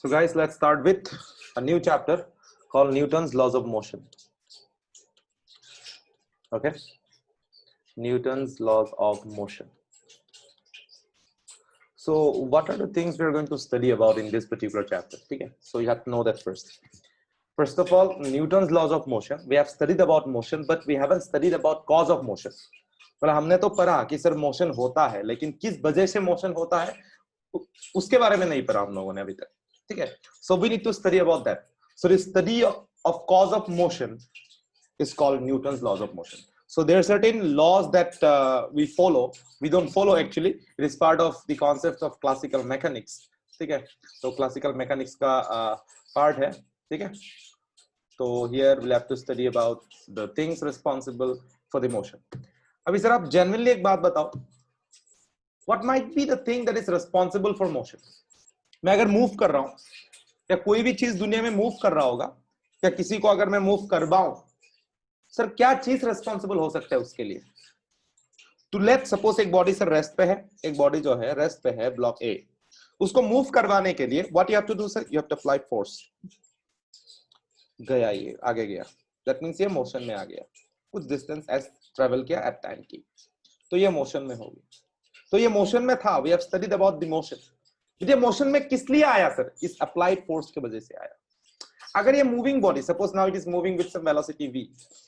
So guys, let's start with a new chapter called Newton's laws of motion. Okay, Newton's laws of motion. So what are the things we're going to study about in this particular chapter? Okay, so you have to know that first. First of all, Newton's laws of motion. We have studied about motion, but we haven't studied about cause of motion. पर हमने तो पढ़ा कि sir motion होता है, लेकिन किस वजह से मोशन होता है उसके बारे में नहीं पढ़ा हम लोगों ने अभी तक. ठीक है. So we need to study about that. So the study of cause of motion is called Newton's laws of motion. So there are certain laws that we follow. We don't follow actually. It is part of the concept of classical mechanics. ठीक है. So classical mechanics का part है. ठीक है. So here we'll have to study about the things responsible for the motion. अभी sir आप generally एक बात बताओ, what might be the thing that is responsible for motion? मैं अगर मूव कर रहा हूं या कोई भी चीज दुनिया में मूव कर रहा होगा या किसी को अगर मैं मूव करवाऊं, सर क्या चीज रेस्पॉन्सिबल हो सकता है उसके लिए? टू लेट सपोज एक बॉडी सर रेस्ट पे है, एक बॉडी जो है रेस्ट पे है ब्लॉक ए, उसको मूव करवाने के लिए what you have to do sir? You have to apply force. गया, ये आगे गया, दैट मींस ये मोशन में आ गया, कुछ डिस्टेंस एस ट्रेवल किया एट टाइम की, तो ये मोशन में होगी. तो ये मोशन में था. We have studied about the motion. ये मोशन में किस लिए आया सर? इस अप्लाइड फोर्स की वजह से आया. अगर ये moving body, suppose now it is moving with some velocity v,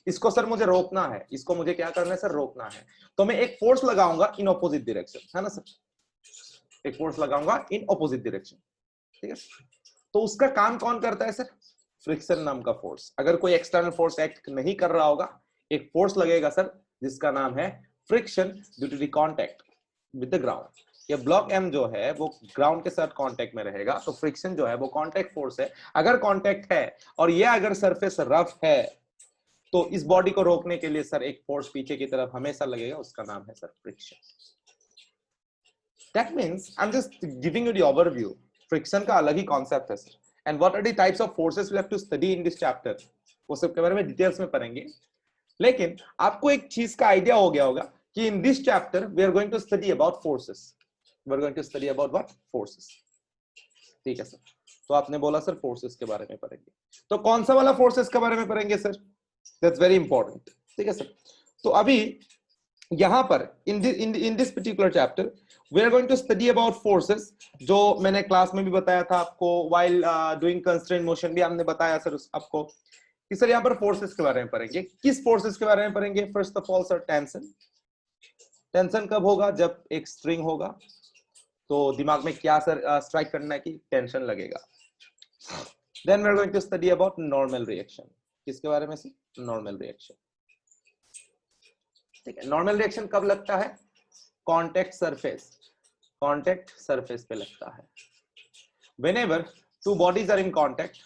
इसको सर मुझे रोकना है, इसको मुझे क्या करना है सर? रोकना है. तो मैं एक फोर्स लगाऊंगा इन ऑपोजिट डायरेक्शन, है ना सर? एक फोर्स लगाऊंगा इन ऑपोजिट डायरेक्शन. ठीक है. तो उसका काम कौन करता है सर? फ्रिक्शन नाम का फोर्स. अगर कोई एक्सटर्नल फोर्स एक्ट नहीं कर रहा होगा, एक फोर्स लगेगा सर जिसका नाम है friction due to the contact with the ground. ये ब्लॉक एम जो है वो ग्राउंड के साथ कांटेक्ट में रहेगा, तो फ्रिक्शन जो है वो कांटेक्ट फोर्स है. अगर कांटेक्ट है और ये अगर सरफेस रफ है, तो इस बॉडी को रोकने के लिए सर एक फोर्स पीछे की तरफ हमेशा लगेगा, उसका नाम है sir friction. That means I am just giving you the overview. Friction का अलग ही कॉन्सेप्ट है sir. And what are the types of forces we have to study in this chapter, वो सब के बारे में डिटेल्स में पढ़ेंगे. लेकिन आपको एक चीज का आइडिया हो गया होगा कि in this chapter we are going to study about forces. We are going to study about what? Forces. ठीक है सर. तो आपने बोला सर फोर्सेस के बारे में पढ़ेंगे, तो कौन सा वाला फोर्सेस के बारे में पढ़ेंगे सर? That's very important. ठीक है सर. तो अभी यहां पर in this particular chapter we are going to study about forces, जो मैंने क्लास में भी बताया था आपको. while doing constraint motion भी हमने बताया सर आपको कि सर यहाँ पर फोर्सेस के बारे में पढ़ेंगे. किस फोर्सेस के बारे में पढ़ेंगे? First of all sir tension. Tension कब होगा? जब एक स्ट्रिंग होगा, तो दिमाग में क्या सर स्ट्राइक करना है कि टेंशन लगेगा. Then we are going to study about normal reaction. किसके बारे में सर? Normal reaction. ठीक है. नॉर्मल रिएक्शन कब लगता है? Contact surface. कांटेक्ट सरफेस पे लगता है. Whenever two bodies are in contact,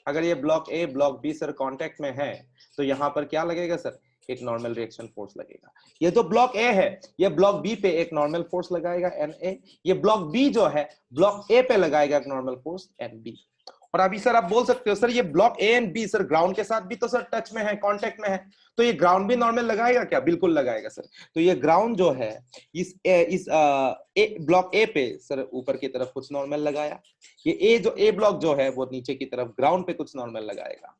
अगर ये block A block B sir contact में है, तो यहां पर क्या लगेगा सर? एक नॉर्मल रिएक्शन फोर्स लगेगा. ये जो ब्लॉक ए है ये ब्लॉक बी पे एक नॉर्मल फोर्स लगाएगा Na. ये ब्लॉक बी जो है ब्लॉक ए पे लगाएगा एक नॉर्मल फोर्स Nb. और अभी सर आप बोल सकते हो सर ये block A and B sir ground के साथ भी तो सर टच में है, कांटेक्ट में है, तो ये ग्राउंड भी नॉर्मल लगाएगा क्या? बिल्कुल लगाएगा सर. तो ये ग्राउंड जो है इस ब्लॉक ए पे सर ऊपर की तरफ कुछ नॉर्मल लगाया. ये जो ए ब्लॉक जो है वो नीचे की तरफ ग्राउंड पे कुछ नॉर्मल लगाएगा.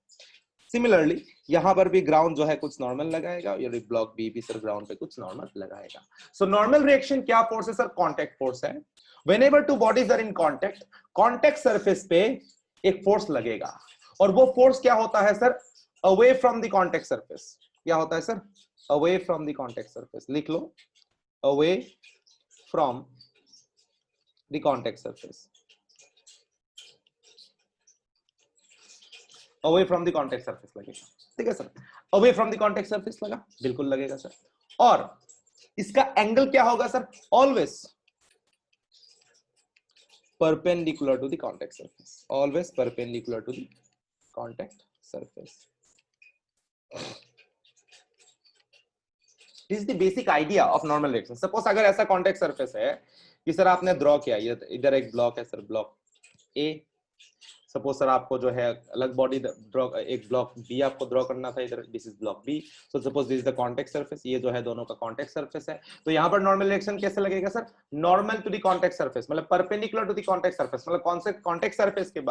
सिमिलरली यहां पर भी ग्राउंड जो है कुछ नॉर्मल लगाएगा, और ब्लॉक बी भी सर ग्राउंड पे कुछ नॉर्मल लगाएगा. सो नॉर्मल रिएक्शन क्या फोर्स है सर? कांटेक्ट फोर्स है. Whenever two bodies are in contact, contact surface पे एक फोर्स लगेगा, और वो फोर्स क्या होता है sir? Away from the contact surface. क्या होता है sir? Away from the contact surface. लिख लो, away from the contact surface. Away from the contact surface लगेगा. ठीक है sir. Away from the contact surface लगा, बिल्कुल लगेगा सर. और इसका एंगल क्या होगा sir? Always perpendicular to the contact surface. Always perpendicular to the contact surface. This is the basic idea of normal reaction. Suppose अगर ऐसा कांटेक्ट सरफेस है कि सर आपने ड्रॉ किया, ये इधर एक ब्लॉक है sir, block A. Suppose sir आपको जो है अलग बॉडी ड्रॉ, एक ब्लॉक बी आपको ड्रॉ करना था इधर, this is block B, so suppose this is the contact surface, ये जो है दोनों का कॉन्टेक्ट सरफेस है। तो यहाँ पर नॉर्मल रिएक्शन कैसे लगेगा sir? Normal to the contact surface, मतलब perpendicular to the contact surface, मतलब कौन से कॉन्टेक्ट सरफेस के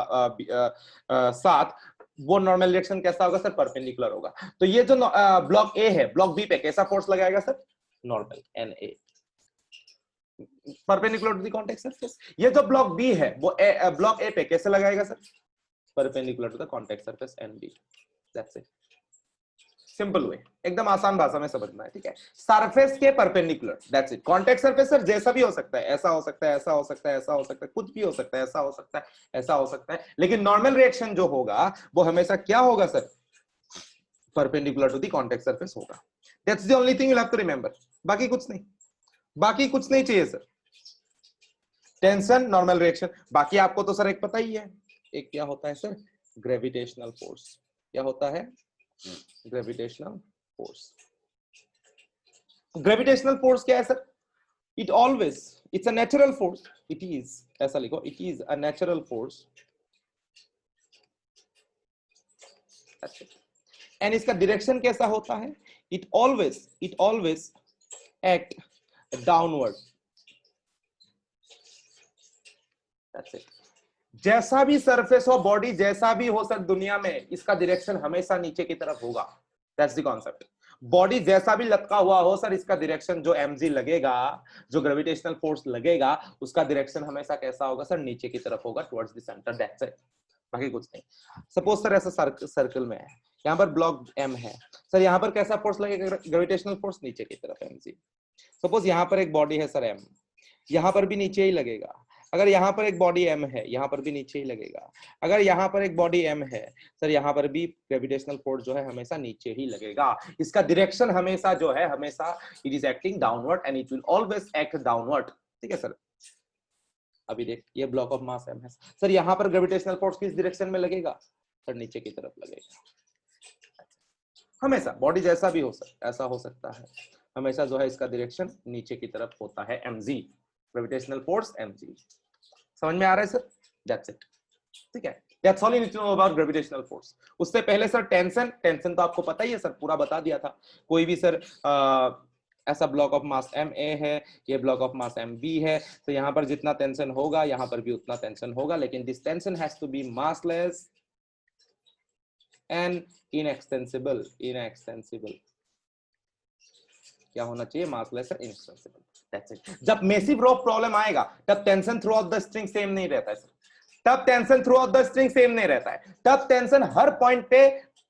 साथ वो नॉर्मल रिएक्शन कैसा होगा सर? परपेंडिकुलर होगा। तो ये जो ब्लॉक ए है, ब्लॉक बी पे कैसा फोर्स लगाएगा sir? Normal NA, perpendicular to the contact surface. ये जो ब्लॉक बी है वो ब्लॉक ए पे कैसे लगाएगा sir? Perpendicular to the contact surface NB। That's it, simple way, एकदम आसान भाषा में समझना है, ठीक है? सरफेस के perpendicular, that's it. Contact surface sir जैसा भी हो सकता है, ऐसा हो सकता है, ऐसा हो सकता है, ऐसा हो सकता है, कुछ भी हो सकता है, ऐसा हो सकता है, ऐसा हो सकता है, लेकिन नॉर्मल रिएक्शन जो होगा वो हमेशा क्या होगा sir? Perpendicular to the contact surface होगा। That's the only thing you have to remember, बाकी कुछ नहीं, बाकी कुछ नहीं चाहिए सर। टेंशन, नॉर्मल रिएक्शन, बाकी आपको तो सर एक पता ही है, एक क्या होता है सर? Gravitational force. क्या होता है? Gravitational force. ग्रेविटेशनल फोर्स क्या है sir? It always, it's a natural force, it is, ऐसा लिखो, it is a natural force, and इसका डायरेक्शन कैसा होता है? It always act downward. That's it. जैसा भी सरफेस हो, बॉडी जैसा भी हो सर दुनिया में, इसका डायरेक्शन हमेशा नीचे की तरफ होगा। That's the concept. बॉडी जैसा भी लटका हुआ हो सर, इसका डायरेक्शन जो mg लगेगा, जो ग्रेविटेशनल फोर्स लगेगा, उसका डायरेक्शन हमेशा कैसा होगा सर? नीचे की तरफ होगा, towards the centre. That's it, बाकी कुछ नहीं। सपोज सर ऐसा सर्कल में है, यहाँ पर ब्लॉक M है सर, यहाँ पर कैसा फोर्स लगेगा? ग्रेविटेशनल फोर्स नीचे की तरफ mg। सपोज यहाँ पर एक बॉडी है सर M, यहाँ पर भी नीचे ही लगेगा। अगर यहाँ पर एक बॉडी M है, यहाँ पर भी नीचे ही लगेगा। अगर यहाँ पर एक बॉडी M है सर, यहाँ पर भी ग्रेविटेशनल फोर्स जो है हमेशा नीचे ही लगेगा। इसका डायरेक्शन हमेशा जो है, हमेशा it is acting downward and it will always act downward, ठीक है सर? अभी देख, ये ब्लॉक ऑफ मास M है सर, यहाँ पर ग्रेविटेशनल फोर्स किस डायरेक्शन में लगेगा सर? नीचे की तरफ लगेगा। हमेशा बॉडी जैसा भी हो सकता, ऐसा हो सकता है, हमेशा जो है इसका डायरेक्शन नीचे की तरफ होता है, mg, ग्रेविटेशनल फोर्स mg। समझ में आ रहा है सर? दैट्स इट, ठीक है? That's all you need to know about gravitational force. उससे पहले सर टेंशन, टेंशन तो आपको पता ही है सर, पूरा बता दिया था। कोई भी सर ऐसा ब्लॉक ऑफ मास Ma है, ये ब्लॉक ऑफ मास Mb है, तो यहाँ पर जितना टेंशन होगा यहाँ पर भी उतना टेंशन होगा, लेकिन this tension has to be massless and inextensible. Inextensible क्या होना चाहिए? Massless and inextensible. That's it. जब मेसिव रोप प्रॉब्लम आएगा तब tension throughout the string same नहीं रहता है सर, तब tension throughout the string same नहीं रहता है, तब टेंशन हर पॉइंट पे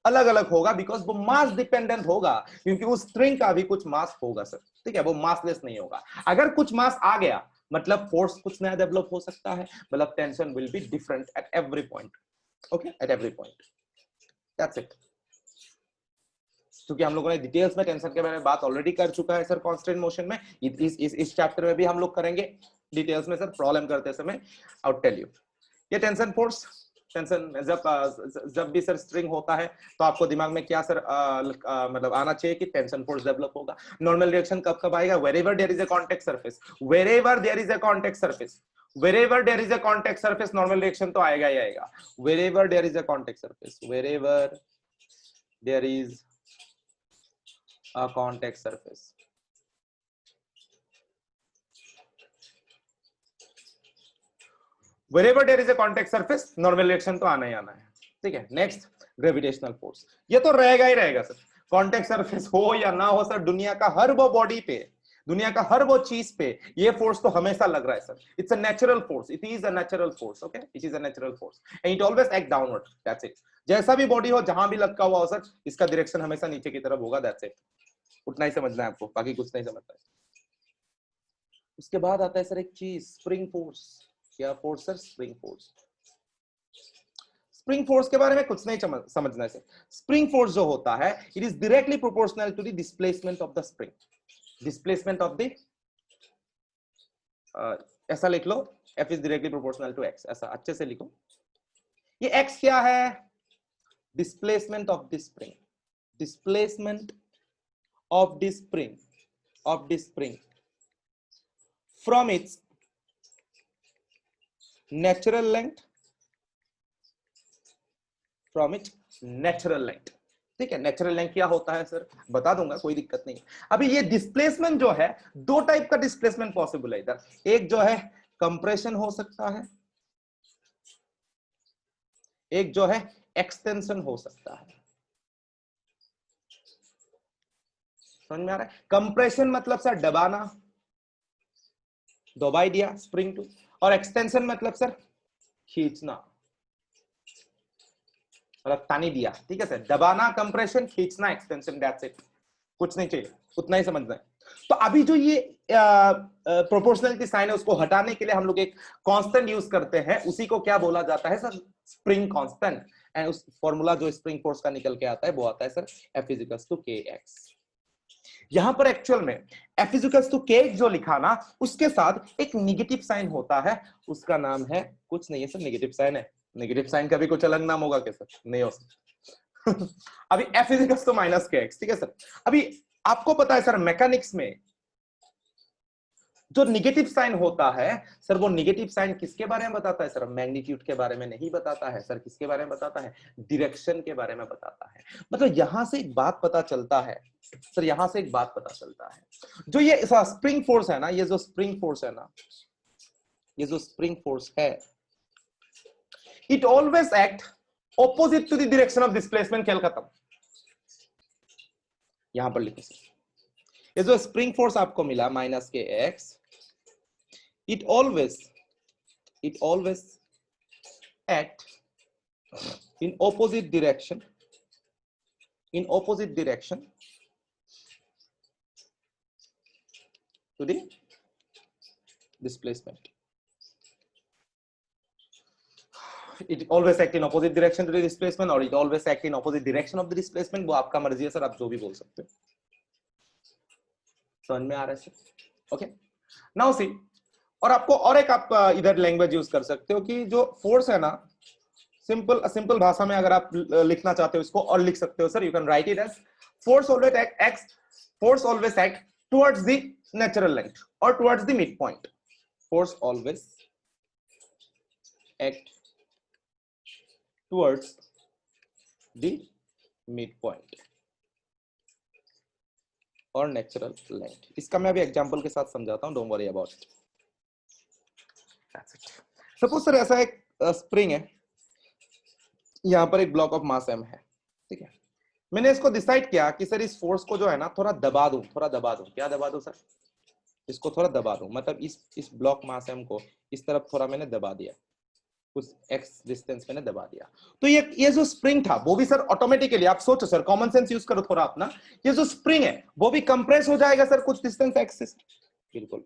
अलग अलग होगा, बिकॉज वो मास डिपेंडेंट होगा, क्योंकि उस स्ट्रिंग का भी कुछ मास होगा सर, ठीक है? वो मासलेस नहीं होगा। अगर कुछ मास आ गया मतलब फोर्स कुछ नया डेवलप हो सकता है, मतलब tension will be different at every point, okay? At every point, that's it. क्योंकि हम लोगों ने डिटेल्स में टेंशन के बारे में बात ऑलरेडी कर चुका है सर कांस्टेंट मोशन में, इस चैप्टर में भी हम लोग करेंगे डिटेल्स में सर, प्रॉब्लम करते समय। आई टेल यू, ये टेंशन फोर्स, टेंशन जब भी सर स्ट्रिंग होता है तो आपको दिमाग में क्या सर मतलब आना चाहिए कि टेंशन फोर्स डेवलप होगा। नॉर्मल रिएक्शन कब कब आएगा? Wherever there is a contact surface, wherever there is a contact surface, wherever there is a contact surface, normal reaction तो आएगा ही आएगा। Wherever there is a contact surface, wherever there is a contact surface, wherever there is a contact surface, normal reaction तो आना ही आना है, ठीक है? नेक्स्ट, ग्रेविटेशनल फोर्स, ये तो रहेगा ही रहेगा सर, कांटेक्ट सरफेस हो या ना हो सर, दुनिया का हर वो बॉडी पे, दुनिया का हर वो चीज पे ये फोर्स तो हमेशा लग रहा है sir. It's a natural force, it is a natural force, okay? It is a natural force and it always act downward, that's it. जैसा भी बॉडी हो, जहां भी लटका हुआ हो सर, इसका डायरेक्शन हमेशा नीचे की तरफ होगा, दैट्स इट। उतना ही समझना है आपको, बाकी कुछ नहीं समझना है। उसके बाद आता है सर एक चीज, स्प्रिंग फोर्स। क्या force sir? Spring force. Spring force के बारे में कुछ नहीं समझना है सर। स्प्रिंग फोर्स जो होता है, it is directly proportional to the displacement of the spring, displacement of the, ऐसा लिख लो, F is directly proportional to x, ऐसा अच्छे से लिखो। ये x क्या है? Displacement of the spring, displacement of the spring, of the spring from its natural length from it natural length. ठीक है, नेचुरल लेंथ क्या होता है सर, बता दूंगा, कोई दिक्कत नहीं। अभी ये डिस्प्लेसमेंट जो है, दो टाइप का डिस्प्लेसमेंट पॉसिबल है इधर। एक जो है कंप्रेशन हो सकता है, एक जो है एक्सटेंशन हो सकता है। समझ में आ रहा है? कंप्रेशन मतलब सर दबाना, दबाई दिया स्प्रिंग टू, और एक्सटेंशन मतलब सर खींचना, मतलब तानी दिया। ठीक है सर, दबाना कंप्रेशन, खींचना एक्सटेंशन, दैट्स इट, कुछ नहीं चाहिए, उतना ही समझना है। तो अभी जो ये प्रोपोर्शनलिटी साइन है, उसको हटाने के लिए हम लोग एक कांस्टेंट यूज करते हैं, उसी को क्या बोला जाता है सर, स्प्रिंग कांस्टेंट। एंड उस फॉर्मूला जो स्प्रिंग फोर्स का निकल के आता है वो आता है सर F = kx। यहां पर एक्चुअल में F = kx जो लिखा ना, उसके साथ एक नेगेटिव साइन होता है, उसका नाम है कुछ नहीं है सर, नेगेटिव साइन है। नेगेटिव साइन का भी कुछ अलग नाम होगा क्या सर? नहीं हो सकता। अभी F = -kx। ठीक है सर, अभी आपको पता है सर मैकेनिक्स में जो निगेटिव साइन होता है सर, वो निगेटिव साइन किसके बारे में बताता है सर? मैग्नीट्यूड के बारे में नहीं बताता है सर, किसके बारे में बताता है? डायरेक्शन के बारे में बताता है। मतलब यहां से एक बात पता चलता है सर, यहां से एक बात पता चलता है, जो ये स्प्रिंग फोर्स है ना, ये जो स्प्रिंग फोर्स है ना, ये जो स्प्रिंग फोर्स है, it always act opposite to the direction of displacement. खेल खत्म। यहां पर लिखो सर, ये जो स्प्रिंग फोर्स आपको मिला -kx, it always act in opposite direction to the displacement. It always act in opposite direction to the displacement, or it always act in opposite direction of the displacement। वो आपका मर्जी है sir, आप जो भी बोल सकते हो। समझ में आ रहा है सर? ओके, नाउ सी, और आपको और एक आप इधर लैंग्वेज यूज कर सकते हो कि जो फोर्स है ना, सिंपल भाषा में अगर आप लिखना चाहते हो इसको, और लिख सकते हो sir, you can write it as force always act towards the natural length और towards the mid point. Force always act towards the mid point और नेचुरल लेंथ। इसका मैं अभी एग्जांपल के साथ समझाता हूं, don't worry about it. That's it. Suppose sir ऐसा एक स्प्रिंग है, यहां पर एक ब्लॉक ऑफ मास m है। ठीक है, मैंने इसको डिसाइड किया कि सर इस फोर्स को जो है ना थोड़ा दबा दूं, क्या दबा दूं सर? इसको थोड़ा दबा दूं, मतलब इस ब्लॉक मास m को इस तरफ थोड़ा मैंने दबा दिया, कुछ x डिस्टेंस मैंने दबा दिया। तो ये जो स्प्रिंग था वो भी सर ऑटोमेटिकली, आप सोचो सर, कॉमन सेंस यूज करो थोड़ा अपना, ये जो स्प्रिंग है वो भी कंप्रेस हो जाएगा सर कुछ डिस्टेंस x से, बिल्कुल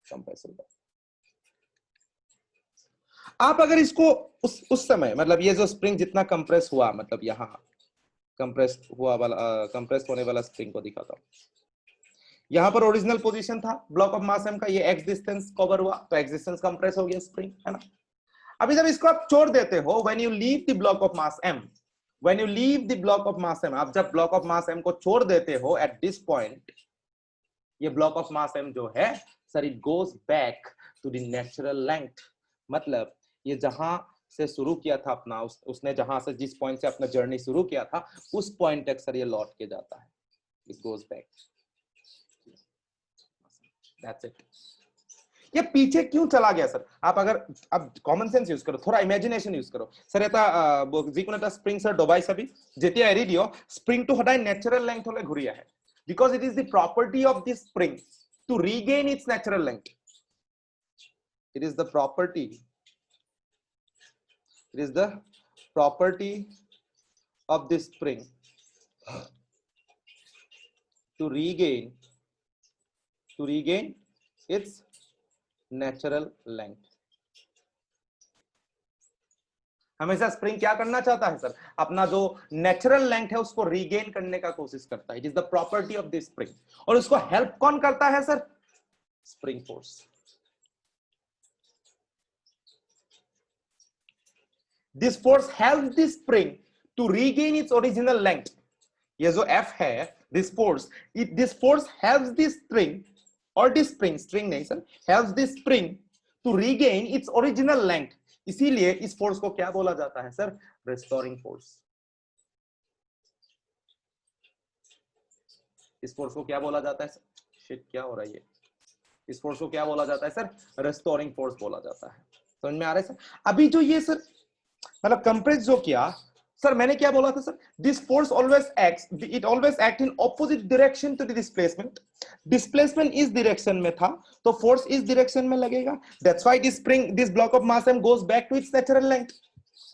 कंप्रेस होगा। आप अगर इसको उस समय, मतलब ये जो स्प्रिंग जितना कंप्रेस हुआ, मतलब यहां कंप्रेस होने वाला स्प्रिंग को दिखाता हूं। यहां पर ओरिजिनल पोजीशन था ब्लॉक ऑफ मास m का, ये x डिस्टेंस कवर हुआ, तो x डिस्टेंस कंप्रेस हो गया स्प्रिंग, है ना? अभी जब इसको आप छोड़ देते हो, when you leave the block of mass m, आप जब ब्लॉक ऑफ मास m को छोड़ देते हो एट दिस पॉइंट, ये ब्लॉक ऑफ मास m जो है sir, it goes back to the natural length. मतलब ये जहां से शुरू किया था अपना, उसने जहां से, जिस पॉइंट से अपना जर्नी शुरू किया था, उस पॉइंट तक सर ये लौट के जाता है, it goes back. That's it. ये पीछे क्यों चला गया सर? आप अगर अब कॉमन सेंस यूज करो, थोड़ा इमेजिनेशन यूज करो सर। এটা যিকোনো একটা স্প্রিং স্যার দবাই চাবি, যেতিয়া এৰি দিও স্প্ৰিংটো সদায় নেচাৰেল লেংথলৈ ঘূৰি আহে, because it is the property of this spring to regain its natural length. It is the property of this spring to regain its natural length. हमेशा स्प्रिंग क्या करना चाहता है सर? अपना जो नेचुरल लेंथ है उसको रीगेन करने का कोशिश करता है। It is the property of this spring. और उसको हेल्प कौन करता है sir? Spring force. This force help this spring to regain its original length. ये जो F है, this force helps this spring, और दिस स्प्रिंग नहीं sir, helps this spring to regain its original length. इसीलिए इस फोर्स को क्या बोला जाता है सर? Restoring force. इस फोर्स को क्या बोला जाता है सर? शिट, क्या हो रहा है ये? इस फोर्स को क्या बोला जाता है सर? रेस्टोरिंग फोर्स बोला जाता है। समझ में आ रहा है सर? अभी जो ये सर मतलब कंप्रेस जो किया सर, मैंने क्या बोला था sir? This force always acts, it always act in opposite direction to the displacement. Displacement इस डायरेक्शन में था तो फोर्स इस डायरेक्शन में लगेगा। That's why this spring, this block of mass m goes back to its natural length,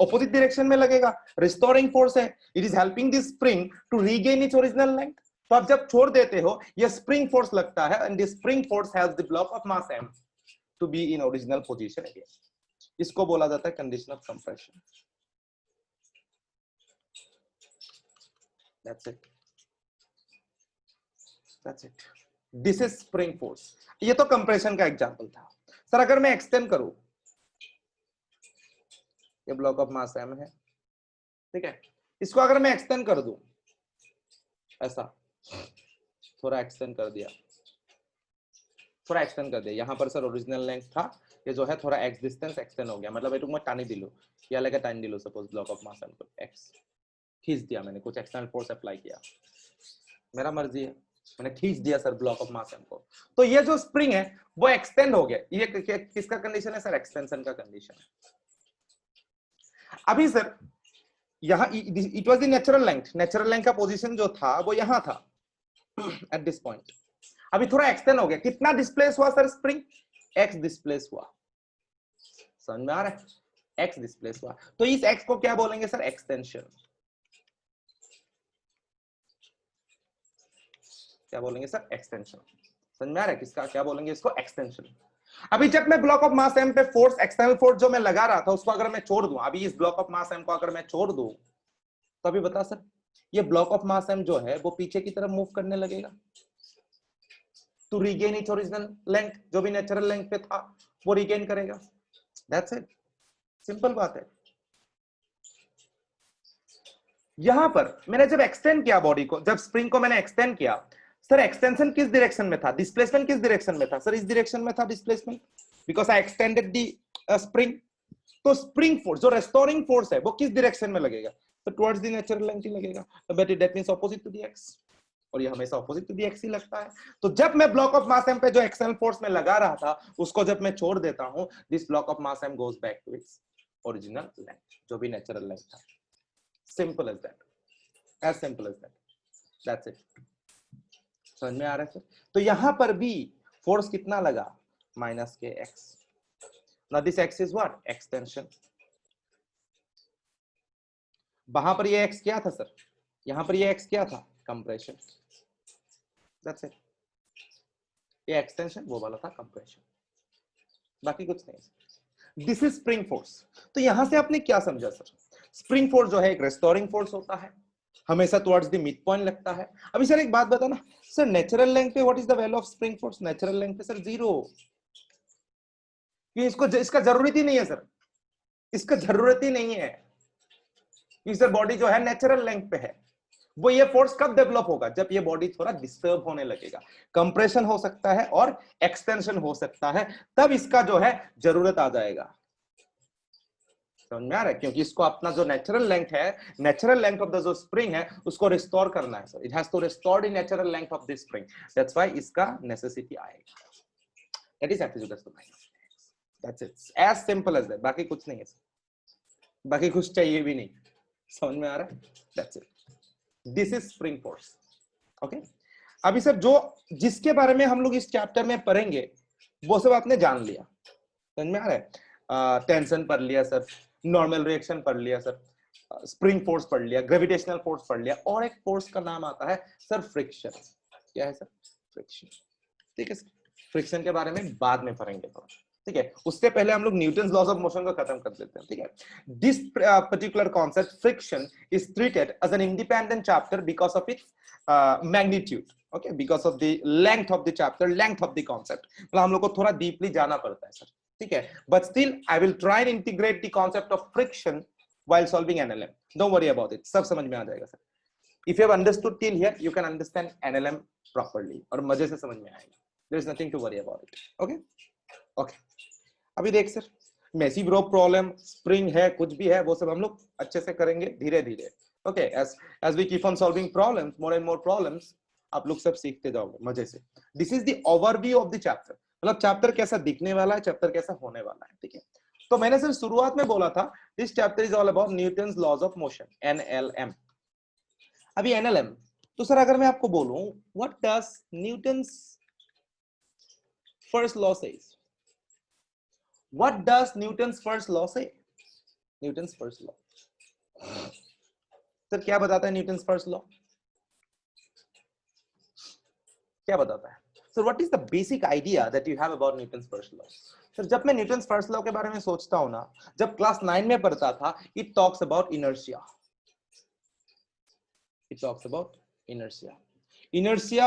opposite direction में लगेगा। Restoring force है, it is helping this spring to regain its original length. तो आप जब छोड़ देते हो ये स्प्रिंग फोर्स लगता है, and this spring force helps the block of mass m to be in original position again. इसको बोला जाता है condition of compression. That's it. That's it. This is spring force. ये तो कंप्रेशन का एग्जांपल था सर। अगर मैं एक्सटेंड करूं, ये ब्लॉक ऑफ मास m है, ठीक है, इसको अगर मैं एक्सटेंड कर दूं ऐसा, थोड़ा एक्सटेंड कर दिया, थोड़ा एक्सटेंड कर दिया, यहां पर सर ओरिजिनल लेंथ था, ये जो है थोड़ा x डिस्टेंस एक्सटेंड हो गया, मतलब एटुक मैं टानी दिलू, या लगे टानी दिलू, suppose block of mass m को x खींच दिया मैंने, कुछ एक्सटर्नल फोर्स अप्लाई किया, मेरा मर्जी है, मैंने खींच दिया sir block of mass m को, तो ये जो स्प्रिंग है वो एक्सटेंड हो गया। ये किसका कंडीशन है सर? एक्सटेंशन का कंडीशन है। अभी सर यहां it was the natural length, natural length का पोजीशन जो था वो यहां था एट दिस पॉइंट। अभी थोड़ा एक्सटेंड हो गया, कितना डिस्प्लेस हुआ सर स्प्रिंग? x डिस्प्लेस हुआ। समझ में आ रहा है? x डिस्प्लेस हुआ, तो इस x को क्या बोलेंगे सर? एक्सटेंशन। क्या बोलेंगे सर? एक्सटेंशन। समझ में आ रहा है? किसका क्या बोलेंगे इसको? एक्सटेंशन। अभी जब मैं ब्लॉक ऑफ मास m पे फोर्स, एक्सटर्नल फोर्स जो मैं लगा रहा था उसको अगर मैं छोड़ दूं, अभी इस ब्लॉक ऑफ मास m को अगर मैं छोड़ दूं, तो अभी बता सर, ये ब्लॉक ऑफ मास m जो है वो पीछे की तरफ मूव करने लगेगा to regain its original length, जो भी नेचुरल लेंथ पे था वो रीगेन करेगा। दैट्स इट, सिंपल बात है। यहां पर मैंने जब एक्सटेंड किया बॉडी को, जब स्प्रिंग को मैंने एक्सटेंड किया सर, एक्सटेंशन किस डायरेक्शन में था? डिस्प्लेसमेंट किस डायरेक्शन में था सर? इस डायरेक्शन में था displacement, because I extended the spring. तो स्प्रिंग फोर्स जो रेस्टोरिंग फोर्स है वो किस डायरेक्शन में लगेगा? तो टुवर्ड्स द नेचुरल लेंथ ही लगेगा, but that means opposite to the x, और ये हमेशा ऑपोजिट टू द एक्स ही लगता है। तो जब मैं ब्लॉक ऑफ मास m पे जो एक्सटर्नल फोर्स में लगा रहा था उसको जब मैं छोड़ देता हूं, this block of mass m goes back to its original length, जो भी नेचुरल लेंथ था। Simple as that, as simple as that, that's it. समझ में आ रहा है सर? तो यहां पर भी फोर्स कितना लगा? माइनस के x. Now this x is what? Extension. वहां पर ये एक्स क्या था सर? यहां पर ये एक्स क्या था? कंप्रेशन। That's it. ये एक्सटेंशन, वो वाला था कंप्रेशन, बाकी कुछ नहीं। This is spring force. तो यहां से आपने क्या समझा सर? स्प्रिंग फोर्स जो है एक रेस्टोरिंग फोर्स होता है, हमेशा टुवर्ड्स द मिड पॉइंट लगता है। अभी सर एक बात बताना सर, नेचुरल लेंथ पे what is the value of spring force? Natural length पे सर 0। कि इसको इसका जरूरत ही नहीं है सर, इसका जरूरत ही नहीं है कि सर बॉडी जो है नेचुरल लेंथ पे है। वो ये फोर्स कब डेवलप होगा? जब ये बॉडी थोड़ा डिस्टर्ब होने लगेगा, कंप्रेशन हो सकता है और एक्सटेंशन हो सकता है, तब इसका जो है जरूरत आ जाएगा। समझ में आ रहा है? क्योंकि इसको अपना जो नेचुरल लेंथ है, नेचुरल लेंथ ऑफ द जो स्प्रिंग है उसको रिस्टोर करना है sir. It has to restore the natural length of this spring, that's why इसका नेसेसिटी आएगा। That is aptitude to minus, that's it, as simple as that. बाकी कुछ नहीं है सर, बाकी कुछ चाहिए भी नहीं। समझ में आ रहा है? That's it, this is spring force. Okay, अभी सर जो जिसके बारे में हम लोग इस चैप्टर में पढ़ेंगे वो सब आपने जान लिया। समझ में आ रहा है? टेंशन पढ़ लिया सर, नॉर्मल रिएक्शन पढ़ लिया सर, स्प्रिंग फोर्स पढ़ लिया, ग्रेविटेशनल फोर्स पढ़ लिया, और एक फोर्स का नाम आता है सर फ्रिक्शन। क्या है सर? फ्रिक्शन। ठीक है, फ्रिक्शन के बारे में बाद में पढ़ेंगे थोड़ा, ठीक है। उससे पहले हम लोग न्यूटन्स लॉज ऑफ मोशन को खत्म कर देते हैं, ठीक है। This particular concept friction is treated as an independent chapter because of its magnitude, okay, because of the length of the chapter, length of the concept. मतलब हम लोग को थोड़ा डीपली जाना पड़ता है सर, ठीक है। But still I will try and integrate the concept of friction while solving NLM. Don't worry about it, सब समझ में आ जाएगा sir. If you have understood till here, you can understand NLM properly, और मजे से समझ में आएगा। There is nothing to worry about it. Okay? Okay. अभी देख सर, मैसिव रोप प्रॉब्लम, स्प्रिंग है, कुछ भी है, वो सब हम लोग अच्छे से करेंगे धीरे धीरे। Okay, as we keep on solving problems, more and more problems, आप लोग सब सीखते जाओगे मजे से। This is the overview of the chapter, मतलब चैप्टर कैसा दिखने वाला है, चैप्टर कैसा होने वाला है, ठीक है। तो मैंने सिर्फ शुरुआत में बोला था this chapter is all about Newton's laws of motion, NLM. अभी एनएलएम, तो सर अगर मैं आपको बोलूं what does Newton's first law says, what does Newton's first law say, Newton's first law sir क्या बताता है न्यूटन्स फर्स्ट लॉ, क्या बताता है sir? What is the basic idea that you have about Newton's first law? Sir जब मैं Newton's first law के बारे में सोचता हूं ना, जब क्लास 9 में पढ़ता था, it talks about inertia, it talks about inertia, inertia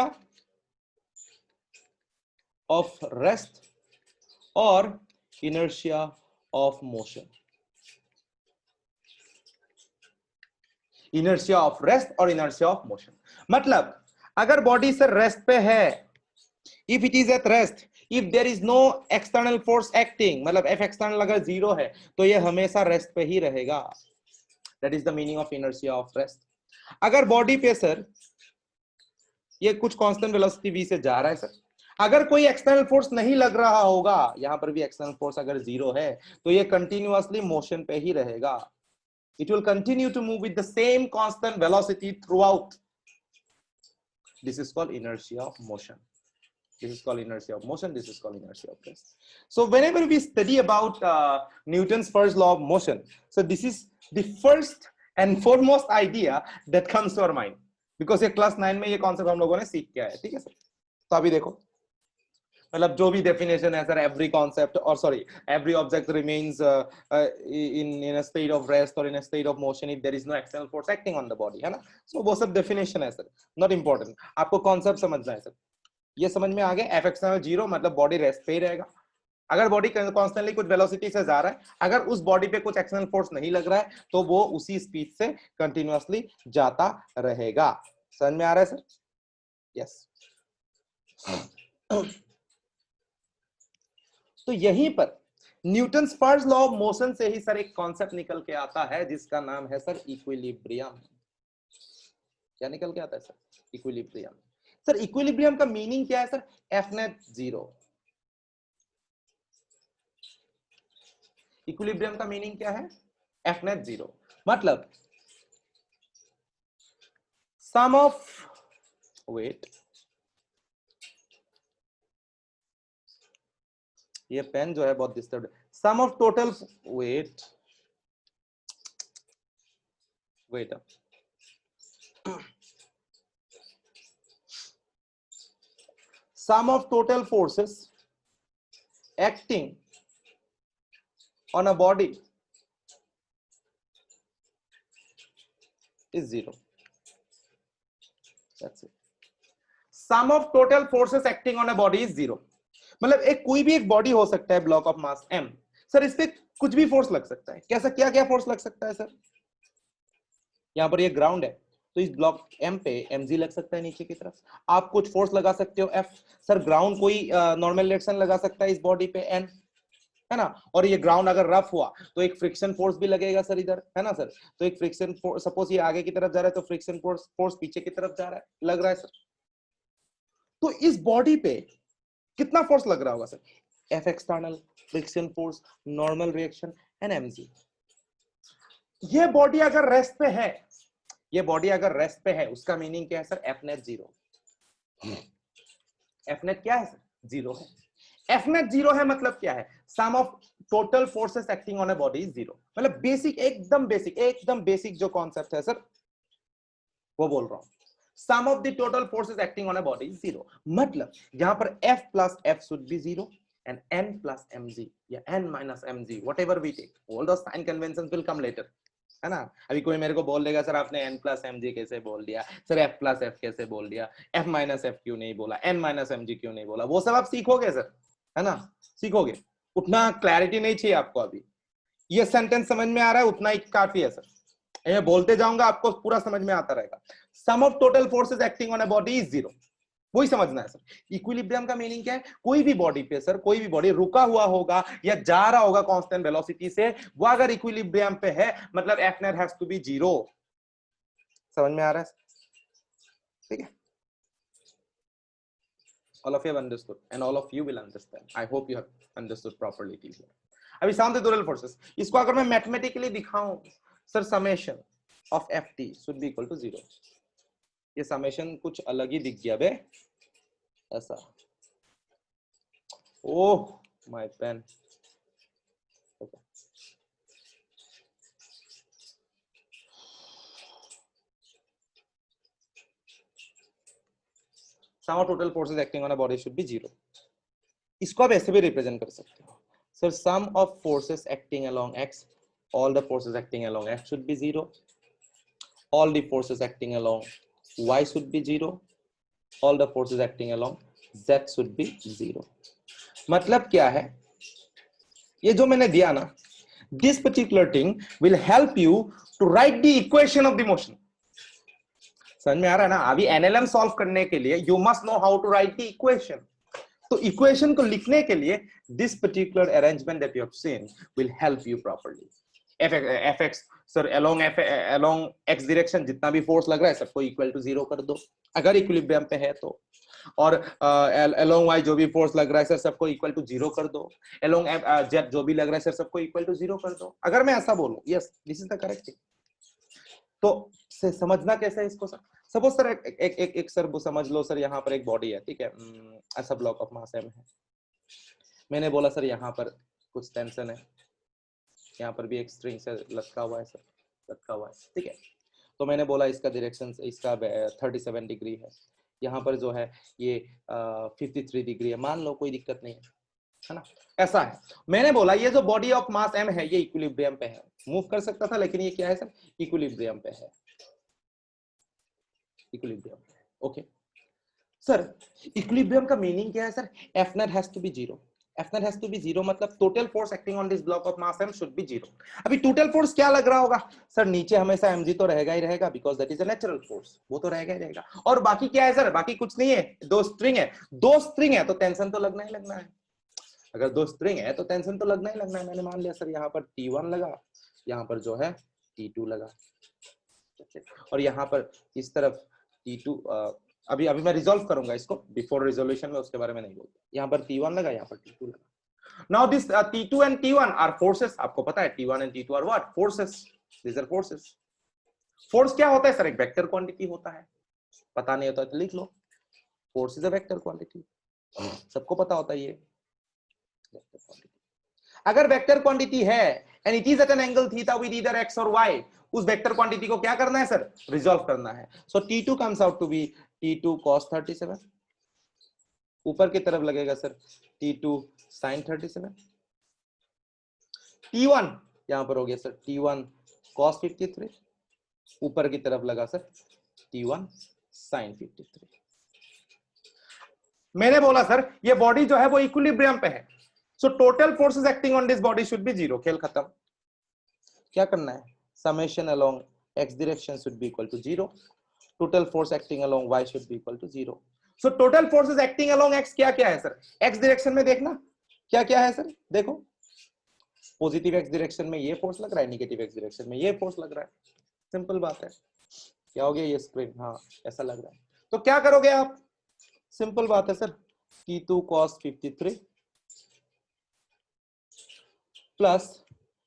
of rest और inertia of motion, inertia of rest और इनर्शिया ऑफ मोशन। मतलब अगर बॉडी सर रेस्ट पे है, if it is at rest, if there is no external force acting, मतलब F external अगर zero है तो ये हमेशा रेस्ट पे ही रहेगा, that is the meaning of inertia of rest. अगर बॉडी पे सर ये कुछ कांस्टेंट वेलोसिटी v से जा रहा है सर, अगर कोई एक्सटर्नल फोर्स नहीं लग रहा होगा, यहां पर भी एक्सटर्नल फोर्स अगर जीरो है तो ये कंटिन्यूअसली मोशन पे ही रहेगा, it will continue to move with the same constant velocity throughout. This is called inertia of motion, this is called inertia of motion, this is called inertia of rest. So whenever we study about Newton's first law of motion, so this is the first and foremost idea that comes to our mind, because ये class 9 में ये concept हम लोगों ने सीख के आए, ठीक है सर। तो अभी देखो, मतलब जो भी डेफिनेशन है सर, एवरी कॉन्सेप्ट और sorry every object remains in a state of rest और in a state of motion if there is no external force acting on the body, है ना। सो वो सब डेफिनेशन है सर, नॉट इंपॉर्टेंट, आपको concept समझना है सर। ये समझ में आ गया, एफ एक्सटर्नल जीरो मतलब बॉडी रेस्ट पे ही रहेगा। अगर बॉडी कॉन्स्टेंटली कुछ वेलोसिटी से जा रहा है, अगर उस बॉडी पे कुछ एक्सटर्नल फोर्स नहीं लग रहा है तो वो उसी स्पीड से कंटिन्यूअसली जाता रहेगा। समझ में आ रहा है सर? यस। तो यहीं पर Newton's first law of motion से ही सर एक कॉन्सेप्ट निकल के आता है जिसका नाम है सर इक्विलिब्रियम। क्या निकल के आता है सर? इक्विलिब्रियम। सर इक्विलिब्रियम का मीनिंग क्या है sir? F net zero. Equilibrium का मीनिंग क्या है? F net zero. मतलब सम ऑफ वेट, ये पेन जो है बहुत डिस्टर्ब है, sum of total weight, weight sum of total forces acting on a body is zero. That's it. Sum of total forces acting on a body is zero. मतलब एक कोई भी एक बॉडी हो सकता है block of mass m, sir इस पे कुछ भी फोर्स लग सकता है। कैसा, क्या क्या फोर्स लग सकता है सर? यहाँ पर ये ग्राउंड है तो इस ब्लॉक m पे mg लग सकता है नीचे की तरफ, आप कुछ फोर्स लगा सकते हो f। सर ग्राउंड कोई नॉर्मल रिएक्शन लगा सकता है इस बॉडी पे n, है ना। और ये ग्राउंड अगर रफ हुआ तो एक फ्रिक्शन फोर्स भी लगेगा सर इधर, है ना सर। तो एक फ्रिक्शन फोर्स, सपोज ये आगे की तरफ जा रहा है तो फ्रिक्शन फोर्स पीछे की तरफ जा रहा है, लग रहा है सर। तो इस बॉडी पे कितना फोर्स लग रहा होगा sir? F external, friction force, normal reaction and mg। ये बॉडी अगर रेस्ट पे है, ये बॉडी अगर रेस्ट पे है उसका मीनिंग क्या है sir? F net zero. F net क्या है सर? जीरो है। एफ नेट जीरो है मतलब क्या है? Sum of total forces acting on a body is zero. मतलब बेसिक, एकदम बेसिक जो कॉन्सेप्ट है सर वो बोल रहा हूं। Sum of the total forces acting on a body is zero. मतलब यहां पर F plus F should be zero and n plus mg या n minus mg, whatever we take, all those sign conventions will come later, है ना। अभी कोई मेरे को बोल देगा सर आपने n plus mg कैसे बोल दिया सर, f plus f कैसे बोल दिया, f minus f क्यों नहीं बोला, n minus mg क्यों नहीं बोला, वो सब आप सीखोगे सर, है ना, सीखोगे। उतना क्लैरिटी नहीं चाहिए आपको अभी, ये सेंटेंस समझ में आ रहा है उतना ही काफी है सर। मैं बोलते जाऊंगा आपको पूरा समझ में आता रहेगा। Sum of total forces acting on a body is zero, वही समझना है सर। इक्विलिब्रियम का मीनिंग क्या है? कोई भी बॉडी पे सर, कोई भी बॉडी रुका हुआ होगा या जा रहा होगा कांस्टेंट वेलोसिटी से, वो अगर इक्विलिब्रियम पे है मतलब F net has to be zero. समझ में आ रहा है? ठीक है। All of you have understood and all of you will understand. I hope you have understood properly till here. अभी sum of the total forces, इसको अगर मैं मैथमेटिकली दिखाऊं sir, summation of ft should be equal to 0. ये summation कुछ अलग ही दिख गया बे, ऐसा. Oh my pen. Sum of total forces acting on a body should be 0. इसको आप ऐसे भी रिप्रेजेंट कर सकते हो sir, sum of forces acting along x, all the forces acting along x should be 0. All the forces acting along y should be 0. All the forces acting along z should be 0. मतलब क्या है, ये जो मैंने दिया ना, this particular thing will help you to write the equation of the motion. समझ में आ रहा है ना? अभी एनएलएम सॉल्व करने के लिए you must know how to write the equation. तो इक्वेशन को लिखने के लिए this particular arrangement that you have seen will help you properly. fx sir along x direction जितना भी फोर्स लग रहा है सबको इक्वल टू 0 कर दो अगर इक्विलिब्रियम पे है तो, और अलोंग y जो भी फोर्स लग रहा है सर सबको इक्वल टू 0 कर दो. अलोंग z जो भी लग रहा है सर सबको इक्वल टू 0 कर दो. अगर मैं ऐसा बोलूं, yes this is the correct thing. तो से समझना कैसे है इसको सर? सपोज सर एक सर वो समझ लो सर, यहाँ पर एक बॉडी है, ठीक है, ऐसा ब्लॉक ऑफ मास m है. मैंने बोला सर यहाँ पर कुछ टेंशन है, यहाँ पर भी एक स्ट्रिंग से लटका हुआ है सर, लटका हुआ है, ठीक है. तो मैंने बोला इसका डायरेक्शन इसका 37 डिग्री है, यहाँ पर जो है ये 53 डिग्री है, मान लो कोई दिक्कत नहीं है ना, ऐसा है. मैंने बोला ये जो बॉडी ऑफ मास m है ये इक्विलिब्रियम पे है, मूव कर सकता था लेकिन ये क्या है सर, इक्विलिब्रियम पे है, इक्विलिब्रियम. ओके सर, इक्विलिब्रियम का मीनिंग क्या है sir? F net has to be 0. F net has to be 0 मतलब total force acting on this block of mass m should be 0. अभी टोटल फोर्स क्या लग रहा होगा सर? नीचे हमेशा mg तो रहेगा ही रहेगा, because that is a natural force, वो तो रहेगा ही रहेगा. और बाकी क्या है सर? बाकी कुछ नहीं है, दो स्ट्रिंग है. दो स्ट्रिंग है तो टेंशन तो लगना ही लगना है. अगर दो स्ट्रिंग है तो टेंशन तो लगना ही लगना है. मैंने मान लिया सर यहाँ पर T1 लगा, यहाँ पर जो है T2 लगा, और यहाँ पर इस तरफ T2. अभी मैं रिजॉल्व करूंगा इसको, बिफोर रिजोल्यूशन में उसके बारे में नहीं बोलते. यहाँ पर T1 लगा, यहाँ पर T2 लगा. Now this T2 and T1 are forces. आपको पता है T1 and T2 are what? Forces. These are forces. Force क्या होता है सर? एक वेक्टर क्वांटिटी होता है. पता नहीं होता तो लिख लो, force is a vector quantity. सबको पता होता है ये वेक्टर क्वांटिटी. अगर वेक्टर क्वांटिटी है and it is at an angle theta with either X और वाई, उस वेक्टर क्वांटिटी को क्या करना है सर? रिजॉल्व करना है. So T2 comes out to be T2 cos 37. ऊपर की तरफ लगेगा सर T2 sin 37. T1 यहां पर हो गया सर T1 cos 53. ऊपर की तरफ लगा सर T1 sin 53. मैंने बोला सर ये बॉडी जो है वो इक्विलिब्रियम पे है, so total forces acting on this body should be 0. खेल खत्म. क्या करना है? Summation along x direction should be equal to 0. Total force acting along y should be equal to 0. So total forces acting along x क्या क्या है sir? x direction में देखना क्या क्या है सर, देखो. पॉजिटिव x डायरेक्शन में ये फोर्स लग रहा है, नेगेटिव x डायरेक्शन में ये फोर्स लग रहा है. सिंपल बात है. क्या हो गया ये स्प्रिंग? हाँ ऐसा लग रहा है. तो क्या करोगे आप? सिंपल बात है सर, T2 cos 53 प्लस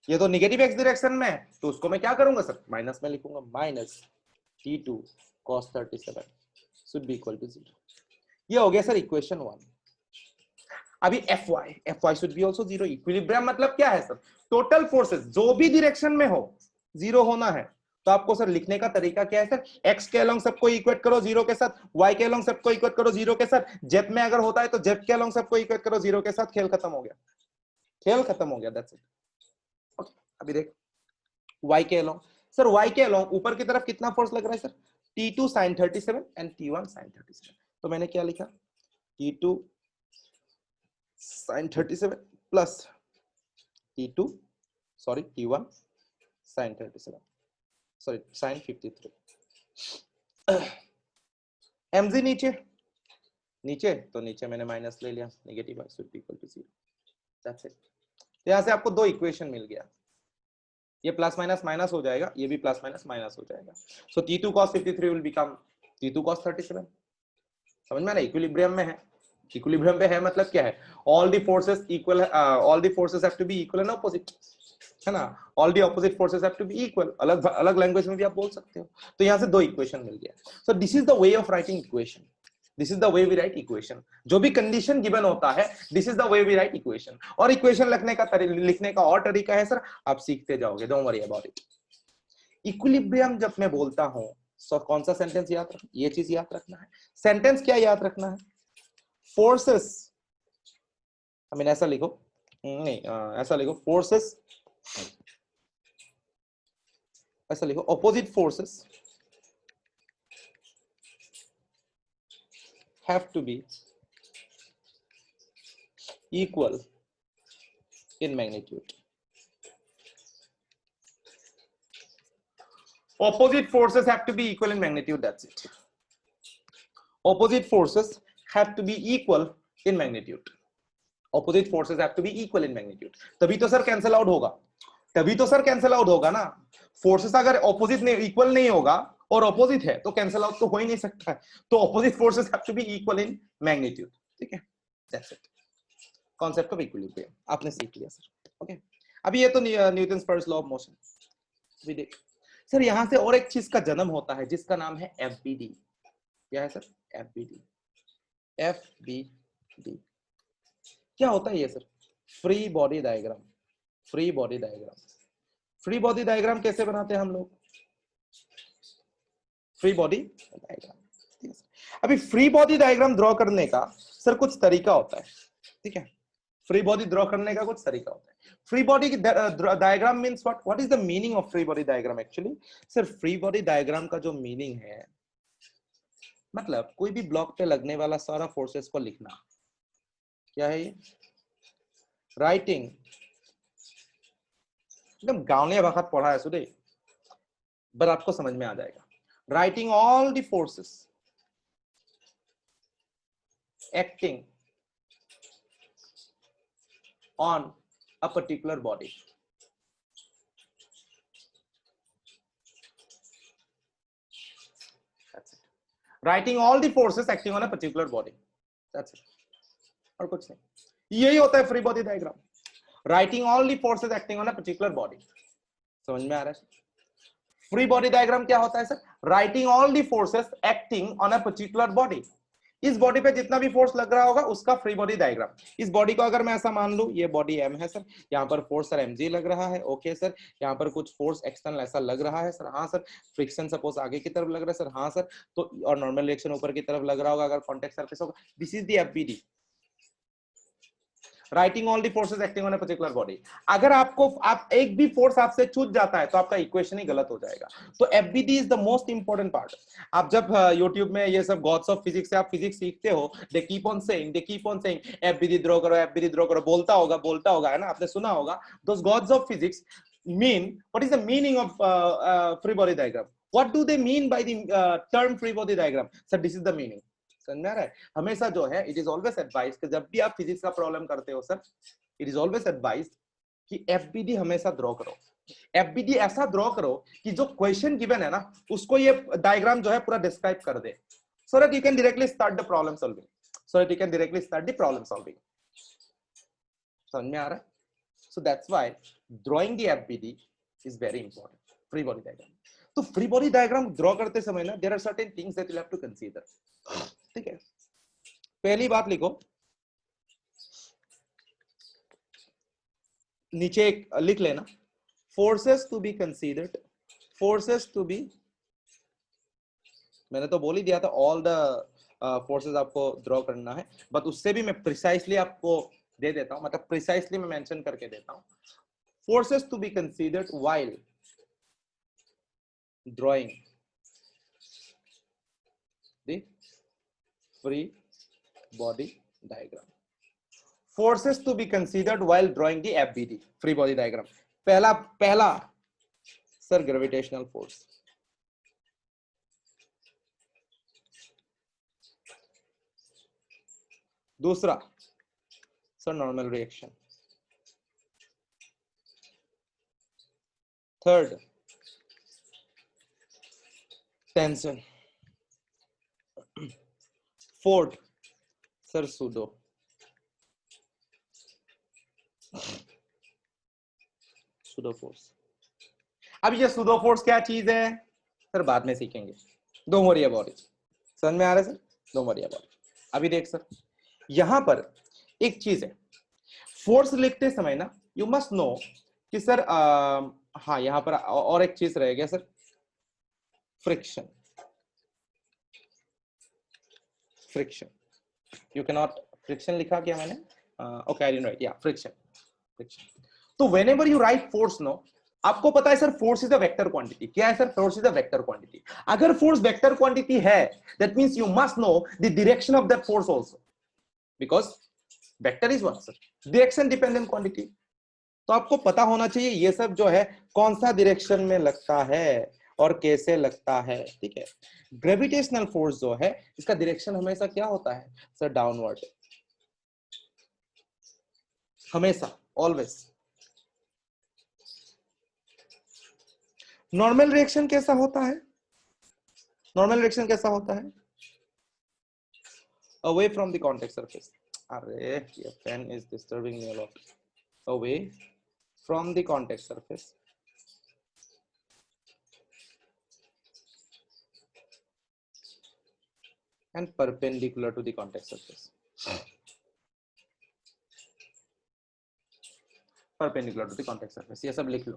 ये तो नेगेटिव x डायरेक्शन में है तो उसको मैं क्या करूंगा सर? माइनस में लिखूंगा, minus T2 cos 37 should be equal to 0. ये हो गया सर इक्वेशन 1. अभी Fy should be also 0. Equilibrium मतलब क्या है सर? टोटल फोर्सेस जो भी डायरेक्शन में हो 0 होना है. तो आपको सर लिखने का तरीका क्या है सर? x के अलोंग सबको इक्वेट करो 0 के साथ, y के अलोंग सबको इक्वेट करो 0 के साथ, z में अगर होता है तो z के अलोंग सबको इक्वेट करो 0 के साथ. खेल खत्म हो गया, खेल खत्म हो गया. That's it. ओके अभी देख y के अलोंग सर, y के अलोंग ऊपर की तरफ कितना फोर्स लग रहा है sir? T2 sin 37 and T1 sin 37. तो मैंने क्या लिखा? T2 sin 37 plus T1 sin 37, sorry sin 53. mg नीचे तो नीचे मैंने माइनस ले लिया, negative y should be equal to 0. That's it. तो यहां से आपको दो इक्वेशन मिल गया. ये प्लस माइनस माइनस हो जाएगा, ये भी प्लस माइनस माइनस हो जाएगा. सो T2 cos 53 will become T2 cos 37. समझ में ना? इक्विलिब्रियम में है इक्विलिब्रियम पे है मतलब क्या है, all the forces equal, all the forces have to be equal and opposite, है ना, all the opposite forces have to be equal, अलग अलग लैंग्वेज में भी आप बोल सकते हो। तो यहाँ से दो इक्वेशन मिल गया। So this is the way of writing equation, this is the way we write equation. जो भी कंडीशन गिवन होता है, this is the way we write equation. और इक्वेशन लिखने का और तरीका है सर, आप सीखते जाओगे, don't worry about it. Equilibrium जब मैं बोलता हूं, कौन सा सेंटेंस याद रखना, ये चीज याद रखना है। सेंटेंस क्या याद रखना है, फोर्सेस, आई मीन ऐसा लिखो, नहीं ऐसा लिखो, फोर्सेस, ऐसा लिखो, opposite forces have to be equal in magnitude. Opposite forces have to be equal in magnitude, that's it. Opposite forces have to be equal in magnitude. Opposite forces have to be equal in magnitude. तभी तो sir cancel out होगा, तभी तो sir cancel out होगा ना। Forces अगर opposite नहीं, equal नहीं होगा और ऑपोजिट है तो कैंसिल आउट तो हो ही नहीं सकता है। तो opposite forces have to be equal in magnitude, ठीक है, that's it. Concept of equilibrium आपने सीख लिया सर, ओके। अभी ये तो Newton's first law of motion भी देख सर। यहां से और एक चीज का जन्म होता है जिसका नाम है एफबीडी। क्या है सर, एफबीडी। एफबीडी क्या होता है ये sir, free body diagram. Free body diagram, free body diagram कैसे बनाते हैं हम लोग, फ्री बॉडी डायग्राम। अभी फ्री बॉडी डायग्राम ड्रॉ करने का सर कुछ तरीका होता है, ठीक है। फ्री बॉडी ड्रॉ करने का कुछ तरीका होता है। Free body diagram means what is the meaning of free body diagram actually. Sir free body diagram का जो मीनिंग है, मतलब कोई भी ब्लॉक पे लगने वाला सारा फोर्सेस को लिखना। क्या है ये, राइटिंग, एकदम गांवलिया भाषा पढ़ा है सुधे, बट आपको समझ में आ जाएगा। Writing all the forces acting on a particular body. That's it. Writing all the forces acting on a particular body. That's it. और कुछ नहीं, यही होता है free body diagram. Writing all the forces acting on a particular body. समझ में आ रहा है? फ्री बॉडी डायग्राम क्या होता है sir, writing all the forces acting on a particular body. इस बॉडी पे जितना भी फोर्स लग रहा होगा उसका फ्री बॉडी डायग्राम। इस बॉडी को अगर मैं ऐसा मान लूं, ये बॉडी एम है सर, यहाँ पर फोर्स सर mg लग रहा है, ओके सर। यहाँ पर कुछ फोर्स एक्सटर्नल ऐसा लग रहा है सर, हाँ सर। फ्रिक्शन सपोज आगे की तरफ लग रहा है सर, हाँ सर। तो और नॉर्मल रिएक्शन ऊपर की तरफ लग रहा होगा अगर कॉन्टैक्ट सरफेस होगा। This is the FBD, writing all the forces acting on a particular body. अगर आपको आप एक भी फोर्स आपसे छूट जाता है तो आपका इक्वेशन ही गलत हो जाएगा। तो FBD is the most important part. आप जब यूट्यूब में ये सब गॉड्स ऑफ फिजिक्स से आप फिजिक्स सीखते हो, they keep on saying FBD draw करो, एफबीडी ड्रॉ करो, बोलता होगा है ना, आपने सुना होगा। Those gods of physics mean what is the meaning of free body diagram, what do they mean by the term free body diagram. Sir this is the meaning. समझ में आ रहा है? हमेशा जो है इट इज ऑलवेज एडवाइज कि जब भी आप फिजिक्स का प्रॉब्लम करते हो sir, it is always advise कि एफबीडी हमेशा ड्रॉ करो। एफबीडी ऐसा ड्रॉ करो कि जो क्वेश्चन गिवन है ना उसको ये डायग्राम जो है पूरा डिस्क्राइब कर दे, so that you can directly start the problem solving, so that you can directly start the problem solving. समझ में आ रहा है? So that's why drawing the FBD is very important. Free body diagram, तो free body diagram draw करते समय ना there are certain things that you have to consider, ठीक है। पहली बात लिखो, नीचे एक लिख लेना, forces to be considered, forces to B, मैंने तो बोल ही दिया था ऑल द फोर्सेस आपको ड्रॉ करना है, बट उससे भी मैं प्रिसाइसली आपको दे देता हूं, मतलब प्रिसाइसली मैं मेंशन करके देता हूं। Forces to be considered while drawing the free body diagram. Forces to be considered while drawing the FBD, free body diagram. पहला sir gravitational force, दूसरा sir normal reaction, third tension, fourth sir pseudo force. अब ये pseudo force क्या चीज है sir, बाद में सीखेंगे। Don't worry about it. समझ में आ रहा है sir? Don't worry about it. अभी देख सर, यहां पर एक चीज है, फोर्स लिखते समय ना यू मस्ट नो कि सर हाँ यहां पर और एक चीज रह गया sir, friction. Friction you can not, friction लिखा क्या मैंने? ओके आई डिडंट राइट, या फ्रिक्शन। तो whenever you write force no, आपको पता है sir force is a vector quantity. क्या है sir? Force is a vector quantity. अगर फोर्स वेक्टर क्वांटिटी है that means you must know the direction of that force also, because vector is what sir? Direction dependent quantity. तो आपको पता होना चाहिए ये सब जो है कौन सा डायरेक्शन में लगता है और कैसे लगता है, ठीक है। ग्रेविटेशनल फोर्स जो है इसका डायरेक्शन हमेशा क्या होता है सर? डाउनवर्ड, हमेशा, ऑलवेज। नॉर्मल रिएक्शन कैसा होता है? नॉर्मल रिएक्शन कैसा होता है? Away from the contact surface. अरे ये pen is disturbing me a lot. Away from the contact surface and perpendicular to the contact surface. Perpendicular to the contact surface, ये सब लिख लो।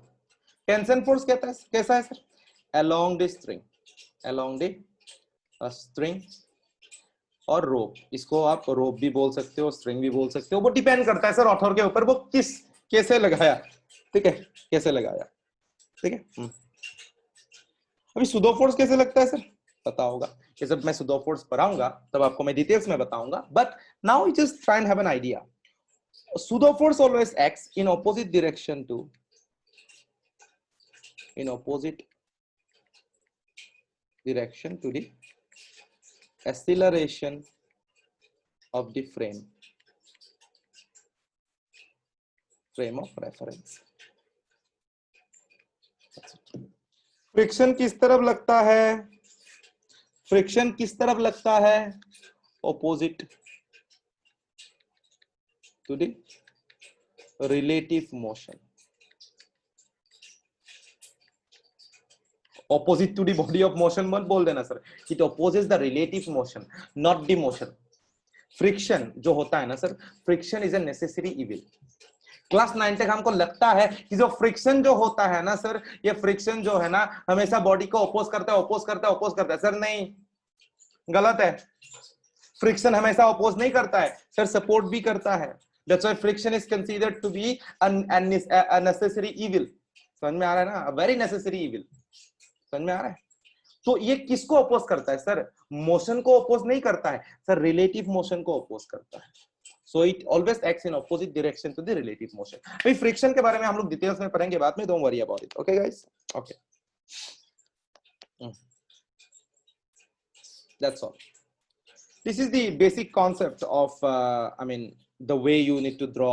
टेंशन फोर्स कहता है कैसा है sir? along the string, along the string और रोप। इसको आप रोप भी बोल सकते हो, स्ट्रिंग भी बोल सकते हो, वो डिपेंड करता है सर ऑथर के ऊपर, वो किस कैसे लगाया, ठीक है, कैसे लगाया, ठीक है। अभी सुडो फोर्स कैसे लगता है सर? पता होगा, ये जब मैं सुडो फोर्स पढ़ाऊंगा तब आपको मैं डिटेल्स में बताऊंगा, but now we just try and have an idea. Pseudo force always acts in opposite direction to, in opposite direction to the acceleration of the frame of reference. Friction किस तरफ लगता है? फ्रिक्शन किस तरफ लगता है? Opposite to the relative motion, opposite to the body of motion मत बोल देना sir, it opposes the relative motion, not the motion. Friction जो होता है ना sir, friction is a necessary evil. Class 9 तक हमको लगता है कि जो फ्रिक्शन जो होता है ना सर, ये फ्रिक्शन जो है ना हमेशा बॉडी को अपोज करता है, अपोज करता है, अपोज करता है। सर नहीं, गलत है। फ्रिक्शन हमेशा अपोज नहीं करता है सर, सपोर्ट भी करता है। That's why friction is considered to be a necessary evil. समझ में आ रहा है ना? Very necessary evil. समझ में आ रहा है? तो ये किसको अपोज करता है सर? मोशन को अपोज नहीं करता है सर, रिलेटिव मोशन को अपोज करता है। So it always acts in opposite direction to the relative motion. भाई फ्रिक्शन के बारे में हम लोग डिटेल्स में पढ़ेंगे बाद में, don't worry about it. Okay guys, okay, that's all. This is the basic concept of I mean the way you need to draw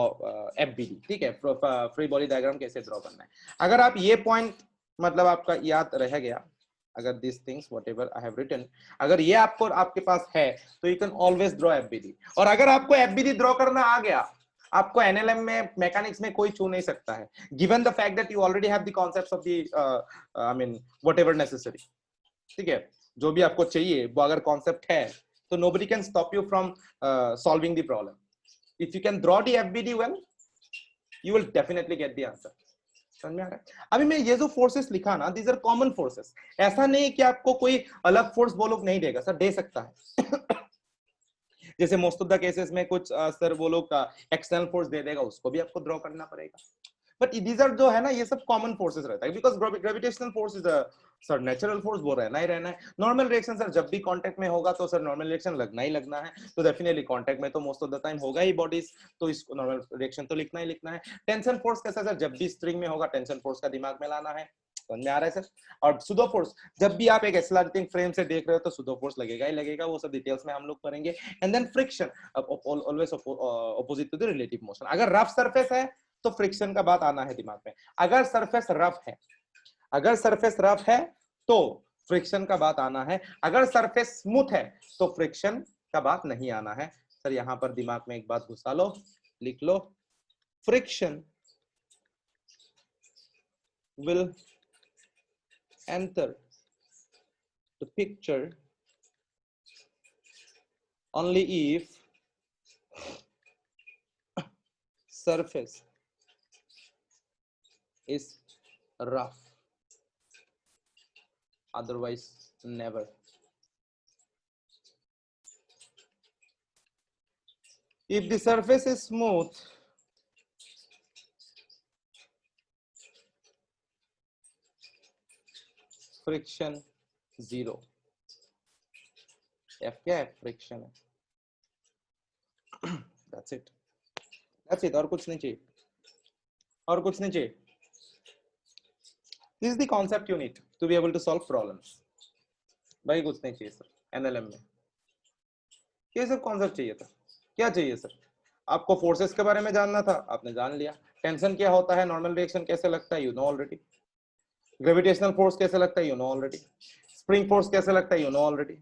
FBD, ठीक है। फ्री बॉडी डायग्राम कैसे ड्रॉ करना है, अगर आप ये पॉइंट मतलब आपका याद रह गया, अगर this things whatever I have written, अगर ये आपको आपके पास है तो you can always draw FBD. और अगर आपको एफबीडी ड्रॉ करना आ गया, आपको एनएलएम में, मैकेनिक्स में कोई छू नहीं सकता है, given the fact that you already have the concepts of the I mean whatever necessary, ठीक है। जो भी आपको चाहिए वो अगर कॉन्सेप्ट है तो nobody can stop you from solving the problem. If you can draw the FBD well, you will definitely get the answer. समझ में आ रहा है? अभी मैं ये जो फोर्सेस लिखा ना, these are common forces. ऐसा नहीं कि आपको कोई अलग फोर्स वो लोग नहीं देगा सर, दे सकता है। जैसे मोस्ट ऑफ द केसेस में कुछ सर वो लोग एक्सटर्नल फोर्स दे देगा, उसको भी आपको ड्रॉ करना पड़ेगा। बट दीज आर जो है ना, ये सब कॉमन फोर्सेस रहता है, because gravitational force is sir natural force, वो रहना ही रहना है। नॉर्मल रिएक्शन सर जब भी कांटेक्ट में होगा तो सर नॉर्मल रिएक्शन लगना ही लगना है, तो डेफिनेटली कांटेक्ट में तो मोस्ट ऑफ द टाइम होगा ही बॉडीज, तो इसको नॉर्मल रिएक्शन तो लिखना ही लिखना है। टेंशन फोर्स कैसा सर, जब भी स्ट्रिंग में होगा टेंशन फोर्स का दिमाग में लाना है। समझ में आ रहा है सर? और सुडो फोर्स जब भी आप एक एक्सेलरेटिंग फ्रेम से देख रहे हो तो सुडो फोर्स लगेगा ही लगेगा, वो सब डिटेल्स में हम लोग करेंगे। And then friction always opposite to the relative motion. अगर रफ सरफेस है तो फ्रिक्शन का बात आना है दिमाग में। अगर सरफेस रफ है, अगर सरफेस रफ है तो फ्रिक्शन का बात आना है। अगर सरफेस स्मूथ है तो फ्रिक्शन का बात नहीं आना है। सर यहां पर दिमाग में एक बात घुसा लो, लिख लो, friction will enter the picture only if surface is rough, otherwise never. If the surface is smooth, friction zero. F क्या है? फ्रिक्शन है. That's it. That's it. और कुछ नहीं चाहिए, और कुछ नहीं चाहिए. This is the concept you need to be able to solve problems. भाई कुछ नहीं चाहिए सर. NLM में ये सब कॉन्सेप्ट चाहिए था. क्या चाहिए सर? आपको फोर्सेस के बारे में जानना था, आपने जान लिया. टेंशन क्या होता है, नॉर्मल रिएक्शन कैसे लगता है, you know already. Gravitational force कैसे लगता है, you know already. Spring force कैसे लगता है, यू नो ऑलरेडी.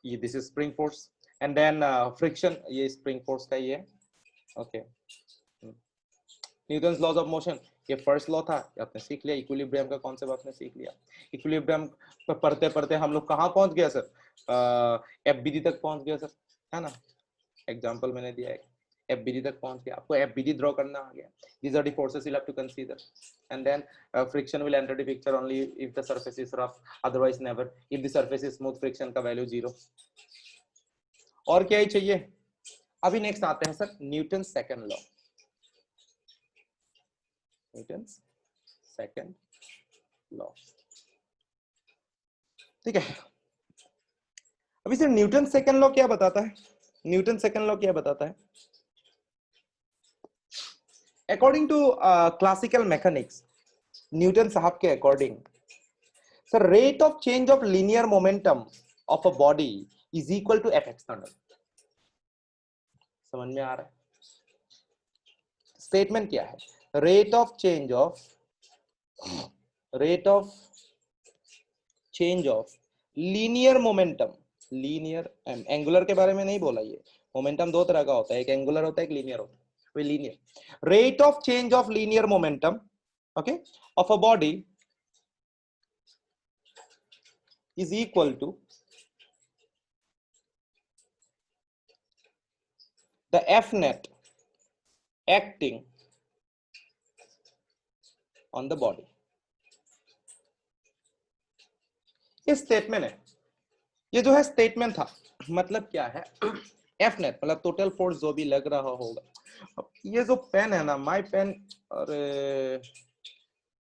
ये this is spring force and then friction, ये स्प्रिंग फोर्स का ही है. Okay. Newton's laws of motion, ये फर्स्ट लॉ था, आपने सीख लिया. इक्विलिब्रियम का कॉन्सेप्ट आपने सीख लिया. इक्विलिब्रियम पढ़ते पढ़ते हम लोग कहाँ पहुंच गया सर? एफबीडी तक पहुंच गया सर, है ना. एग्जांपल मैंने दिया है, एफबीडी तक पहुंच गया. आपको एफबीडी ड्रॉ करना आ गया. These are the forces you'll have to consider, and then friction will enter the picture only if the surface is rough, otherwise never. If the surface is smooth, friction का value 0. और क्या ही चाहिए. अभी next आते हैं sir Newton second law. Newton second law, ठीक है. अभी सर न्यूटन सेकंड लॉ क्या बताता है? न्यूटन सेकंड लॉ क्या बताता है? According to classical mechanics, Newton साहब के according sir rate of change of linear momentum of a body is equal to F external. समझ में आ रहा है? स्टेटमेंट क्या है? Rate of change of linear momentum. Linear angular के बारे में नहीं बोला. ये मोमेंटम दो तरह का होता है, एक एंगुलर होता है, एक लीनियर होता है. Linear rate of change of linear momentum, okay, of a body is equal to the F net acting on the body. ये स्टेटमेंट है. ये जो है स्टेटमेंट था, मतलब क्या है? F net मतलब टोटल फोर्स जो भी लग रहा होगा. ये जो पेन है ना, माई पेन, और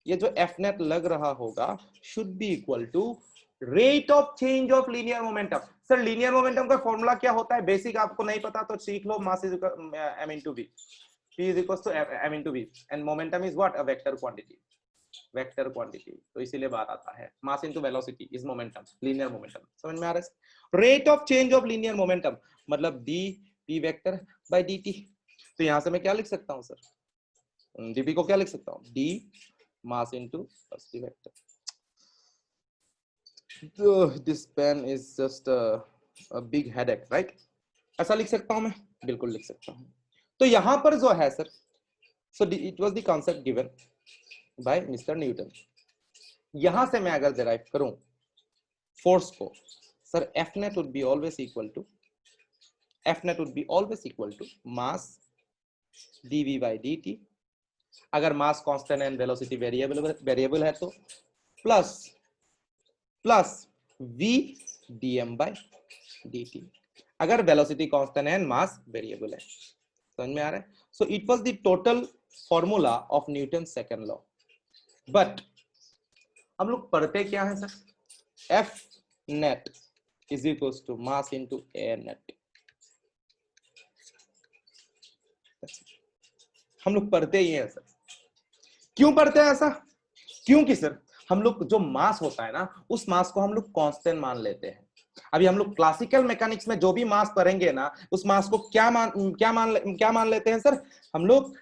ये जो एफ नेट लग रहा होगा should be equal to rate of change of linear momentum. Sir linear momentum का फॉर्मूला क्या होता है? बेसिक आपको नहीं पता तो सीख लो. Mass is m into v, p is equals to m into v, and momentum is what? A vector quantity. Vector quantity. तो इसीलिए बात आता है मास into velocity is momentum, linear momentum. समझ में आ रहा है? Rate of change of linear momentum मतलब d p vector by dt. तो यहां से मैं क्या लिख सकता हूं सर? dp को क्या लिख सकता हूं? d mass into velocity vector. This pen is just a big headache, right? ऐसा लिख सकता हूं मैं? बिल्कुल लिख सकता हूं. तो यहां पर जो है sir, so it was the concept given by Mister Newton. यहां से मैं अगर डिराइव करूं फोर्स को, sir F net would be always equal to mass dv by dt. अगर mass constant and velocity variable है तो plus v dm by dt. अगर velocity constant and mass variable है. समझ में आ रहा है? So it was the total formula of Newton second law. But हम लोग पढ़ते क्या है sir? F net is equals to mass into air net. हम लोग पढ़ते ही हैं सर. क्यों पढ़ते हैं ऐसा? क्योंकि सर हम लोग जो मास होता है ना, उस मास को हम लोग कांस्टेंट मान लेते हैं. अभी हम लोग क्लासिकल मैकेनिक्स में जो भी मास पढ़ेंगे ना, उस मास को क्या मान लेते हैं सर? हम लोग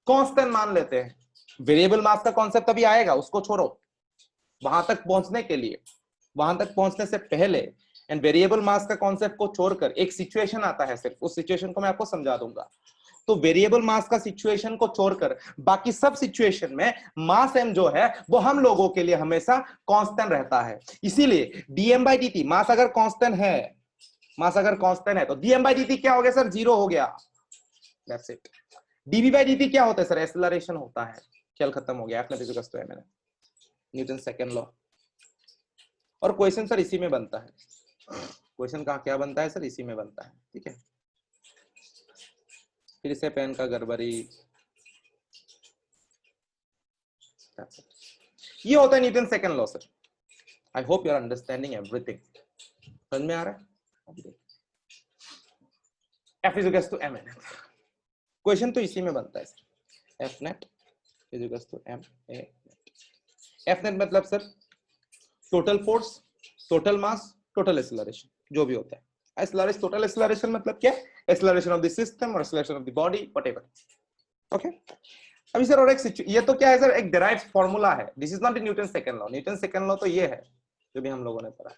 कांस्टेंट मान लेते हैं. वेरिएबल मास का कॉन्सेप्ट अभी आएगा, उसको छोड़ो. वहां तक पहुंचने से पहले एंड वेरिएबल मास का कॉन्सेप्ट को छोड़कर एक सिचुएशन आता है, सिर्फ उस सिचुएशन को मैं आपको समझा दूंगा। तो वेरिएबल मास का सिचुएशन को छोड़कर बाकी सब सिचुएशन में मास m जो है वो हम लोगों के लिए हमेशा कांस्टेंट रहता है। इसीलिए dm by dt मास अगर कांस्टेंट है, मास अगर कांस्टेंट है तो dm by dt क्या हो गया सर, जीरो हो गया। That's it. dv by dt क्या होता है सर, एक्सेलरेशन होता है। खेल खत्म हो गया। F net equals to m Newton second law. और क्वेश्चन सर इसी में बनता है, क्वेश्चन का क्या बनता है सर, इसी में बनता है। ठीक है, फिर से पेन का गड़बड़ी। ये होता है Newton second law sir. I hope you are understanding everything. समझ में आ रहा है? F is equals to m n। Question तो इसी में बनता है sir. F net is equals to m a net। F net मतलब sir total force, total mass, total acceleration जो भी होता है। एक्सेलरेशन, टोटल एक्सेलरेशन मतलब क्या? एक्सेलरेशन ऑफ द सिस्टम और acceleration of the body, whatever. Okay, अभी sir और एक ये तो क्या है सर, एक डिराइव्ड फार्मूला है। This is not Newton second law. Newton second law तो ये है जो भी हम लोगों ने पढ़ा,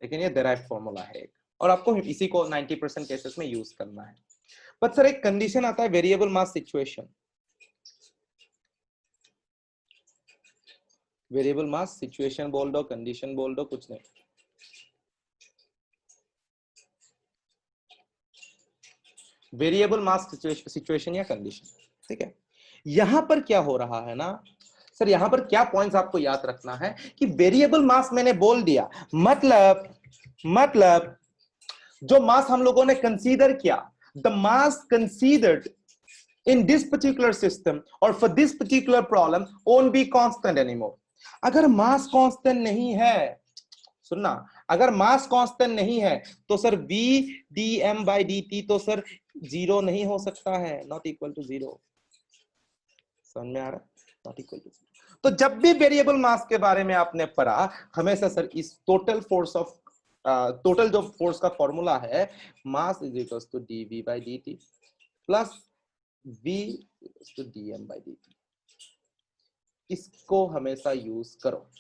लेकिन ये डिराइव्ड फार्मूला है एक, और आपको इसी को 90% केसेस में यूज करना है। बट सर एक कंडीशन आता है, वेरिएबल मास सिचुएशन। वेरिएबल मास सिचुएशन बोल दो, कंडीशन बोल दो, कुछ नहीं। वेरिएबल मास सिचुएशन या कंडीशन। ठीक है, यहां पर क्या हो रहा है ना सर, यहां पर क्या पॉइंट्स आपको याद रखना है कि वेरिएबल मास मैंने बोल दिया, मतलब जो मास हम लोगों ने कंसीडर किया, the mass considered in this particular system or for this particular problem won't be constant anymore। अगर मास कांस्टेंट नहीं है, सुनना, अगर मास कांस्टेंट नहीं है तो sir v dm by dt तो सर जीरो नहीं हो सकता है, नॉट इक्वल टू जीरो। समझ में आ रहा है? Not equal to zero. तो जब भी वेरिएबल मास के बारे में आपने पढ़ा, हमेशा सर इस टोटल फोर्स ऑफ टोटल जो फोर्स का फॉर्मूला है, mass is equal to dv by dt plus v to dm by dt, इसको हमेशा यूज करो।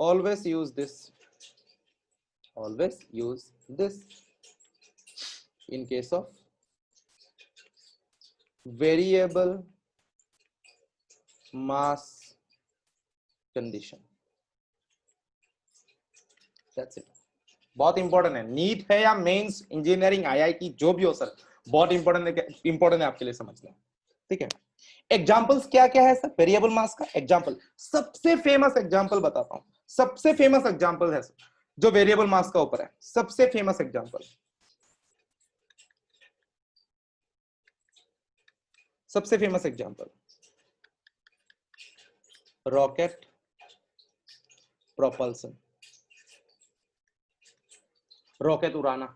Always use this, always use this in case of variable mass condition. That's it. बहुत important है, NEET है या mains, engineering, IIT, जो भी हो सर, बहुत इंपॉर्टेंट है आपके लिए समझना। ठीक है, एग्जांपल्स क्या क्या है सर वेरिएबल मास का? एग्जांपल, सबसे फेमस एग्जांपल बताता हूं, सबसे फेमस एग्जांपल है सर जो वेरिएबल मास का ऊपर है, सबसे फेमस एग्जांपल, सबसे famous example, rocket propulsion. Rocket उड़ाना,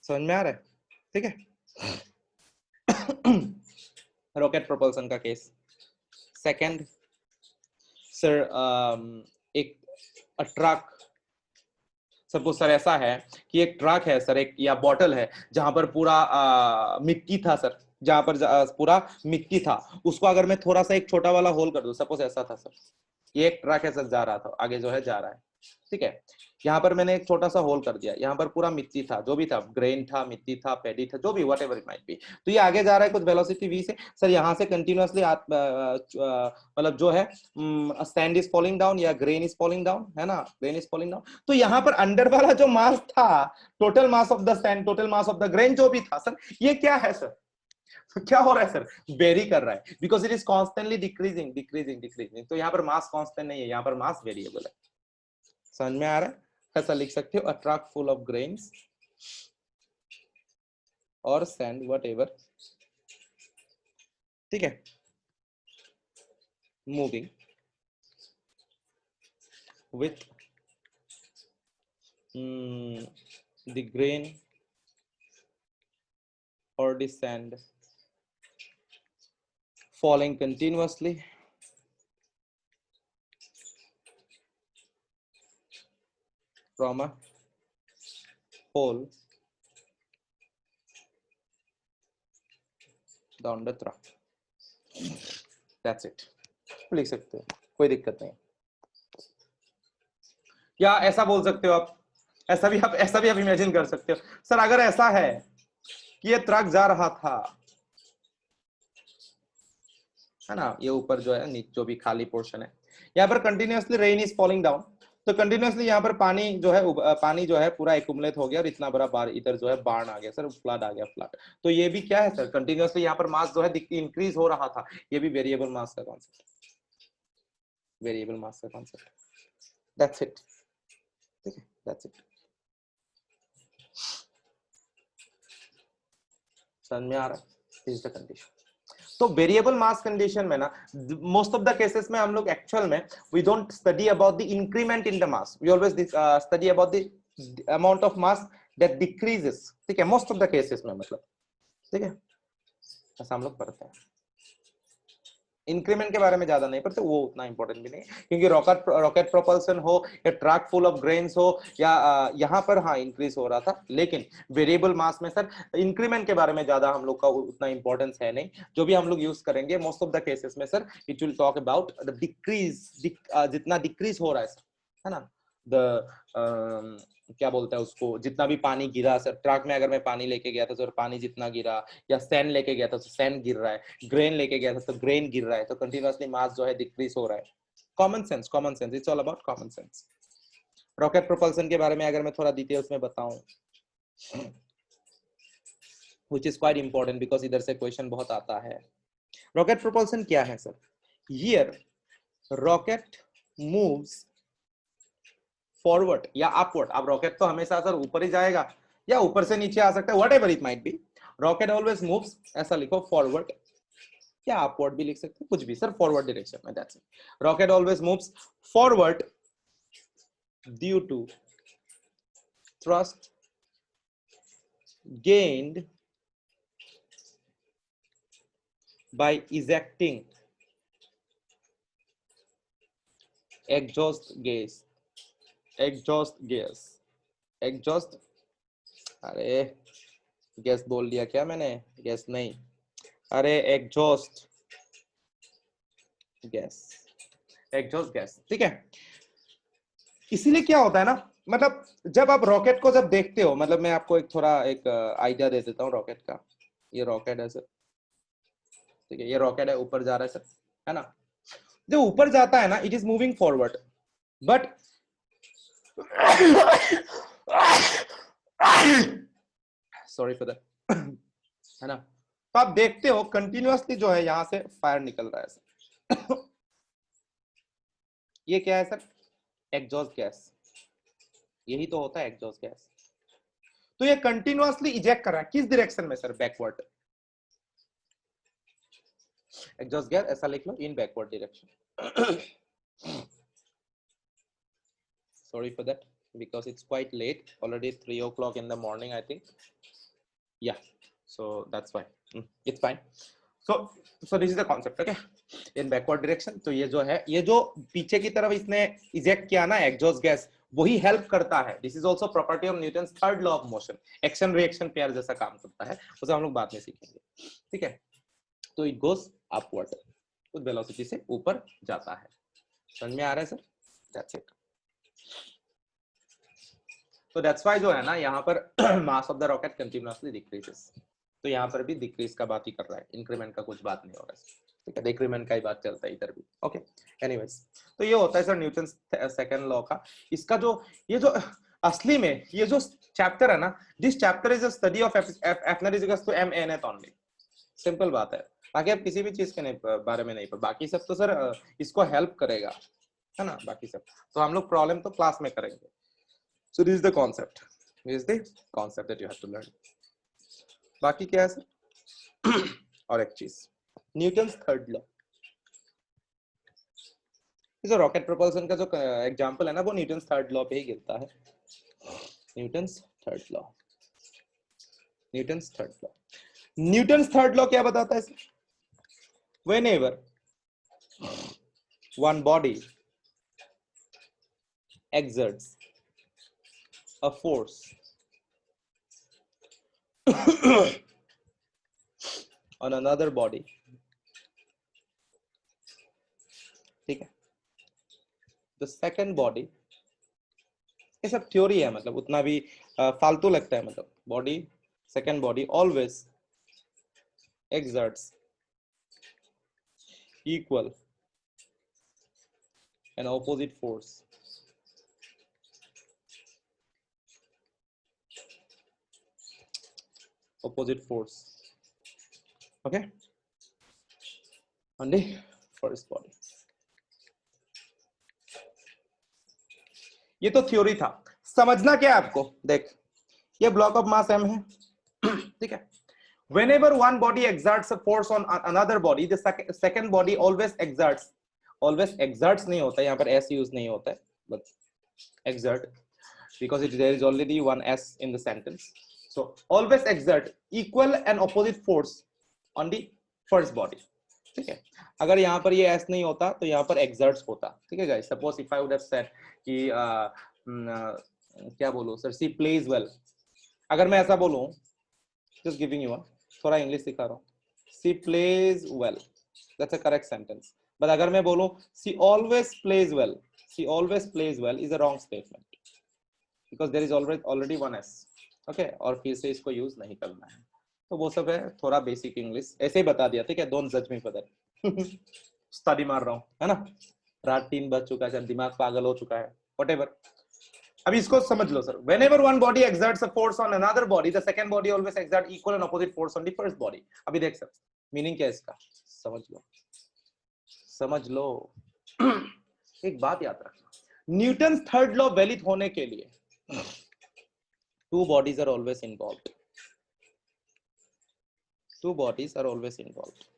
समझ में आ रहा है? ठीक है, रॉकेट प्रोपल्सन का केस। सेकंड सर, एक ट्रक, सपोज सर ऐसा है कि एक ट्रक है सर, एक या बॉटल है जहां पर पूरा मिट्टी था सर, जहां पर पूरा मिट्टी था, उसको अगर मैं थोड़ा सा एक छोटा वाला होल कर दूं, सपोज ऐसा था सर, ये एक ट्रक है सर, जा रहा था आगे जो है जा रहा है। ठीक है, यहाँ पर मैंने एक छोटा सा होल कर दिया, यहाँ पर पूरा मिट्टी था, जो भी था, ग्रेन था, मिट्टी था, पैडी था, जो भी व्हाटएवर इट माइट बी। तो ये आगे जा रहा है कुछ वेलोसिटी v से सर, यहाँ से कंटिन्यूअसली मतलब जो है सैंड इज फॉलिंग डाउन या ग्रेन इज फॉलिंग डाउन, है ना, ग्रेन इज फॉलिंग डाउन। तो यहाँ पर अंडर वाला जो मास था, total mass of the sand, total mass of the grain जो भी था सर, ये क्या है सर, क्या हो रहा है सर, वेरी कर रहा है, because it is constantly decreasing decreasing decreasing. तो यहाँ पर मास कांस्टेंट नहीं है, यहाँ पर मास वेरिएबल है। समझ में आ रहा है? ऐसा लिख सकते हो, अ ट्रक फुल ऑफ ग्रेन्स और सैंड व्हाटएवर, ठीक है, moving with the grain or the sand falling continuously from a hole down the truck। That's it, लिख सकते हो, कोई दिक्कत नहीं। या ऐसा बोल सकते हो आप, ऐसा भी आप इमेजिन कर सकते हो सर, अगर ऐसा है कि ये ट्रक जा रहा था, है ना, ये ऊपर जो है नीचे जो भी खाली पोर्शन है, यहाँ पर continuously rain is falling down, तो कंटिन्यूअसली यहाँ पर पानी जो है पूरा एक्युमुलेट हो गया और इतना बड़ा बार इधर जो है बाढ़ आ गया सर, फ्लड आ गया, फ्लड। तो ये भी क्या है सर, कंटिन्यूअसली यहाँ पर मास जो है इंक्रीज हो रहा था, ये भी वेरिएबल मास का कॉन्सेप्ट, वेरिएबल मास का कॉन्सेप्ट। दैट्स इट, ठीक है, दैट्स इट। समझ में आ रहा है, इज द कंडीशन। तो वेरिएबल मास कंडीशन में ना, मोस्ट ऑफ द केसेस में हम लोग एक्चुअल में we don't study about the increment in the mass, we always study about the amount of mass that decreases, ठीक है, मोस्ट ऑफ द केसेस में, मतलब, ठीक है, ऐसा हम लोग पढ़ते हैं। इंक्रीमेंट के बारे में ज्यादा नहीं पढ़ते, वो उतना इंपॉर्टेंट भी नहीं, क्योंकि रॉकेट प्रोपल्सन हो या ट्रक फुल ऑफ ग्रेन्स हो या यहाँ पर हाँ इंक्रीज हो रहा था, लेकिन वेरिएबल मास में सर इंक्रीमेंट के बारे में ज्यादा हम लोग का उतना इंपॉर्टेंस है नहीं। जो भी हम लोग यूज करेंगे मोस्ट ऑफ द केसेस में sir, it will talk about the decrease, जितना डिक्रीज हो रहा है ना, द क्या बोलते हैं उसको, जितना भी पानी गिरा सर, ट्रक में अगर मैं पानी लेके गया था सर, पानी जितना गिरा, या सैंड लेके गया था तो सैंड गिर रहा है, ग्रेन लेके गया था तो ग्रेन गिर रहा है, तो कंटिन्यूअसली मास जो है डिक्रीज हो रहा है। Common sense, common sense, it's all about common sense. Rocket propulsion के बारे में अगर मैं थोड़ा डिटेल्स में बताऊं, which is quite important because इधर से क्वेश्चन बहुत आता है। रॉकेट प्रोपल्सन क्या है sir? Here rocket moves forward या अपवर्ड। अब रॉकेट तो हमेशा सर ऊपर ही जाएगा या ऊपर से नीचे आ सकता है, whatever it might be, rocket always moves, ऐसा लिखो, फॉरवर्ड या अपवर्ड भी लिख सकते हैं, कुछ भी सर, फॉरवर्ड डायरेक्शन में, that's it. Rocket always moves forward due to thrust gained by ejecting exhaust gas, exhaust, अरे गैस बोल दिया क्या मैंने, गैस नहीं, अरे एग्जॉस्ट गैस, ठीक है। इसीलिए क्या होता है ना, मतलब जब आप रॉकेट को जब देखते हो, मतलब मैं आपको एक थोड़ा एक आइडिया दे देता हूँ रॉकेट का। ये रॉकेट है सर, ठीक है, ये रॉकेट है, ऊपर जा रहा है सर, है ना। जब ऊपर जाता है ना, it is moving forward, but sorry for that, है ना। तो आप देखते हो कंटिन्यूअसली जो है यहां से फायर निकल रहा है सर। ये क्या है सर? एग्जॉस्ट गैस, यही तो होता है एग्जॉस्ट गैस। तो ये कंटिन्यूअसली इजेक्ट कर रहा है, किस डायरेक्शन में सर? बैकवर्ड। एग्जॉस्ट गैस ऐसा लिख लो, in backward direction. Sorry for that because it's quite late, already 3 o'clock in the morning I think, yeah, so that's why it's fine. So this is the concept, okay, in backward direction। तो ये जो है, ये जो पीछे की तरफ इसने इजेक्ट किया ना एग्जॉस्ट गैस, वही हेल्प करता है। This is also property of Newton's third law of motion, action reaction pair जैसा काम करता है, उसे हम लोग बाद में सीखेंगे, ठीक है। तो इट गोस अपवर्ड, उस वेलोसिटी से ऊपर जाता है। समझ में आ रहा है सर? That's it. तो दैट्स व्हाई जो है ना यहाँ पर mass of the rocket continuously decreases. तो यहाँ पर भी डिक्रीज का बात ही कर रहा है, इंक्रीमेंट का कुछ बात नहीं हो रहा है, ठीक है, डिक्रीमेंट का ही बात चलता है इधर भी, ओके। एनीवेज, तो ये होता है सर न्यूटन सेकंड लॉ का। इसका जो ये जो असली में ये जो चैप्टर है ना, this chapter is a study of F naught is equals to m n h only, simple बात है। बाकी आप किसी भी चीज के नहीं बारे में नहीं, बाकी सब तो सर इसको हेल्प करेगा, है ना, बाकी सब तो हम लोग प्रॉब्लम तो क्लास में करेंगे। So this is the concept. This is the concept that you have to learn. बाकी क्या है सर? और एक चीज, न्यूटन्स थर्ड लॉ। जो रॉकेट प्रोपल्सन का जो एग्जांपल है ना, वो न्यूटन्स थर्ड लॉ पे ही गिरता है। Newton's third law, Newton's third law, Newton's third law क्या बताता है sir? Whenever one body exerts a force on another body, ठीक है, the second body ये सब थ्योरी है, मतलब उतना भी फालतू लगता है। मतलब body, second body always exerts equal and opposite force okay on the first body। ये तो थ्योरी था, समझना क्या है आपको। देख, ये ब्लॉक ऑफ मास m है, ठीक है। whenever one body exerts a force on another body, the second body always exerts नहीं होता, यहाँ पर s यूज नहीं होता है, but exert because there is already one s in the sentence, so always exert equal and opposite force on the first body, ठीक है। अगर यहाँ पर ये s नहीं होता तो यहाँ पर exerts होता, ठीक है guys। suppose if I would have said कि क्या बोलूं सर, she plays well, अगर मैं ऐसा बोलूं, just giving you थोड़ा इंग्लिश सिखा रहा हूँ, she plays well, that's a correct sentence, but अगर मैं बोलूं she always plays well is a wrong statement because there is already one s, okay, और फिर से इसको यूज नहीं करना है। तो वो सब है थोड़ा बेसिक इंग्लिश, ऐसे ही बता दिया, ठीक है। डोंट जज मी फॉर दैट, स्टडी मार रहा हूँ, है ना। रात 3 बज चुका है, दिमाग पागल हो चुका है, व्हाटएवर। अभी इसको समझ लो sir, whenever one body exerts a force on another body, the second body always exerts equal and opposite force on the first body। अभी देख सर मीनिंग क्या है इसका, समझ लो। एक बात याद रखना, न्यूटन थर्ड लॉ वैलिड होने के लिए two bodies are always involved,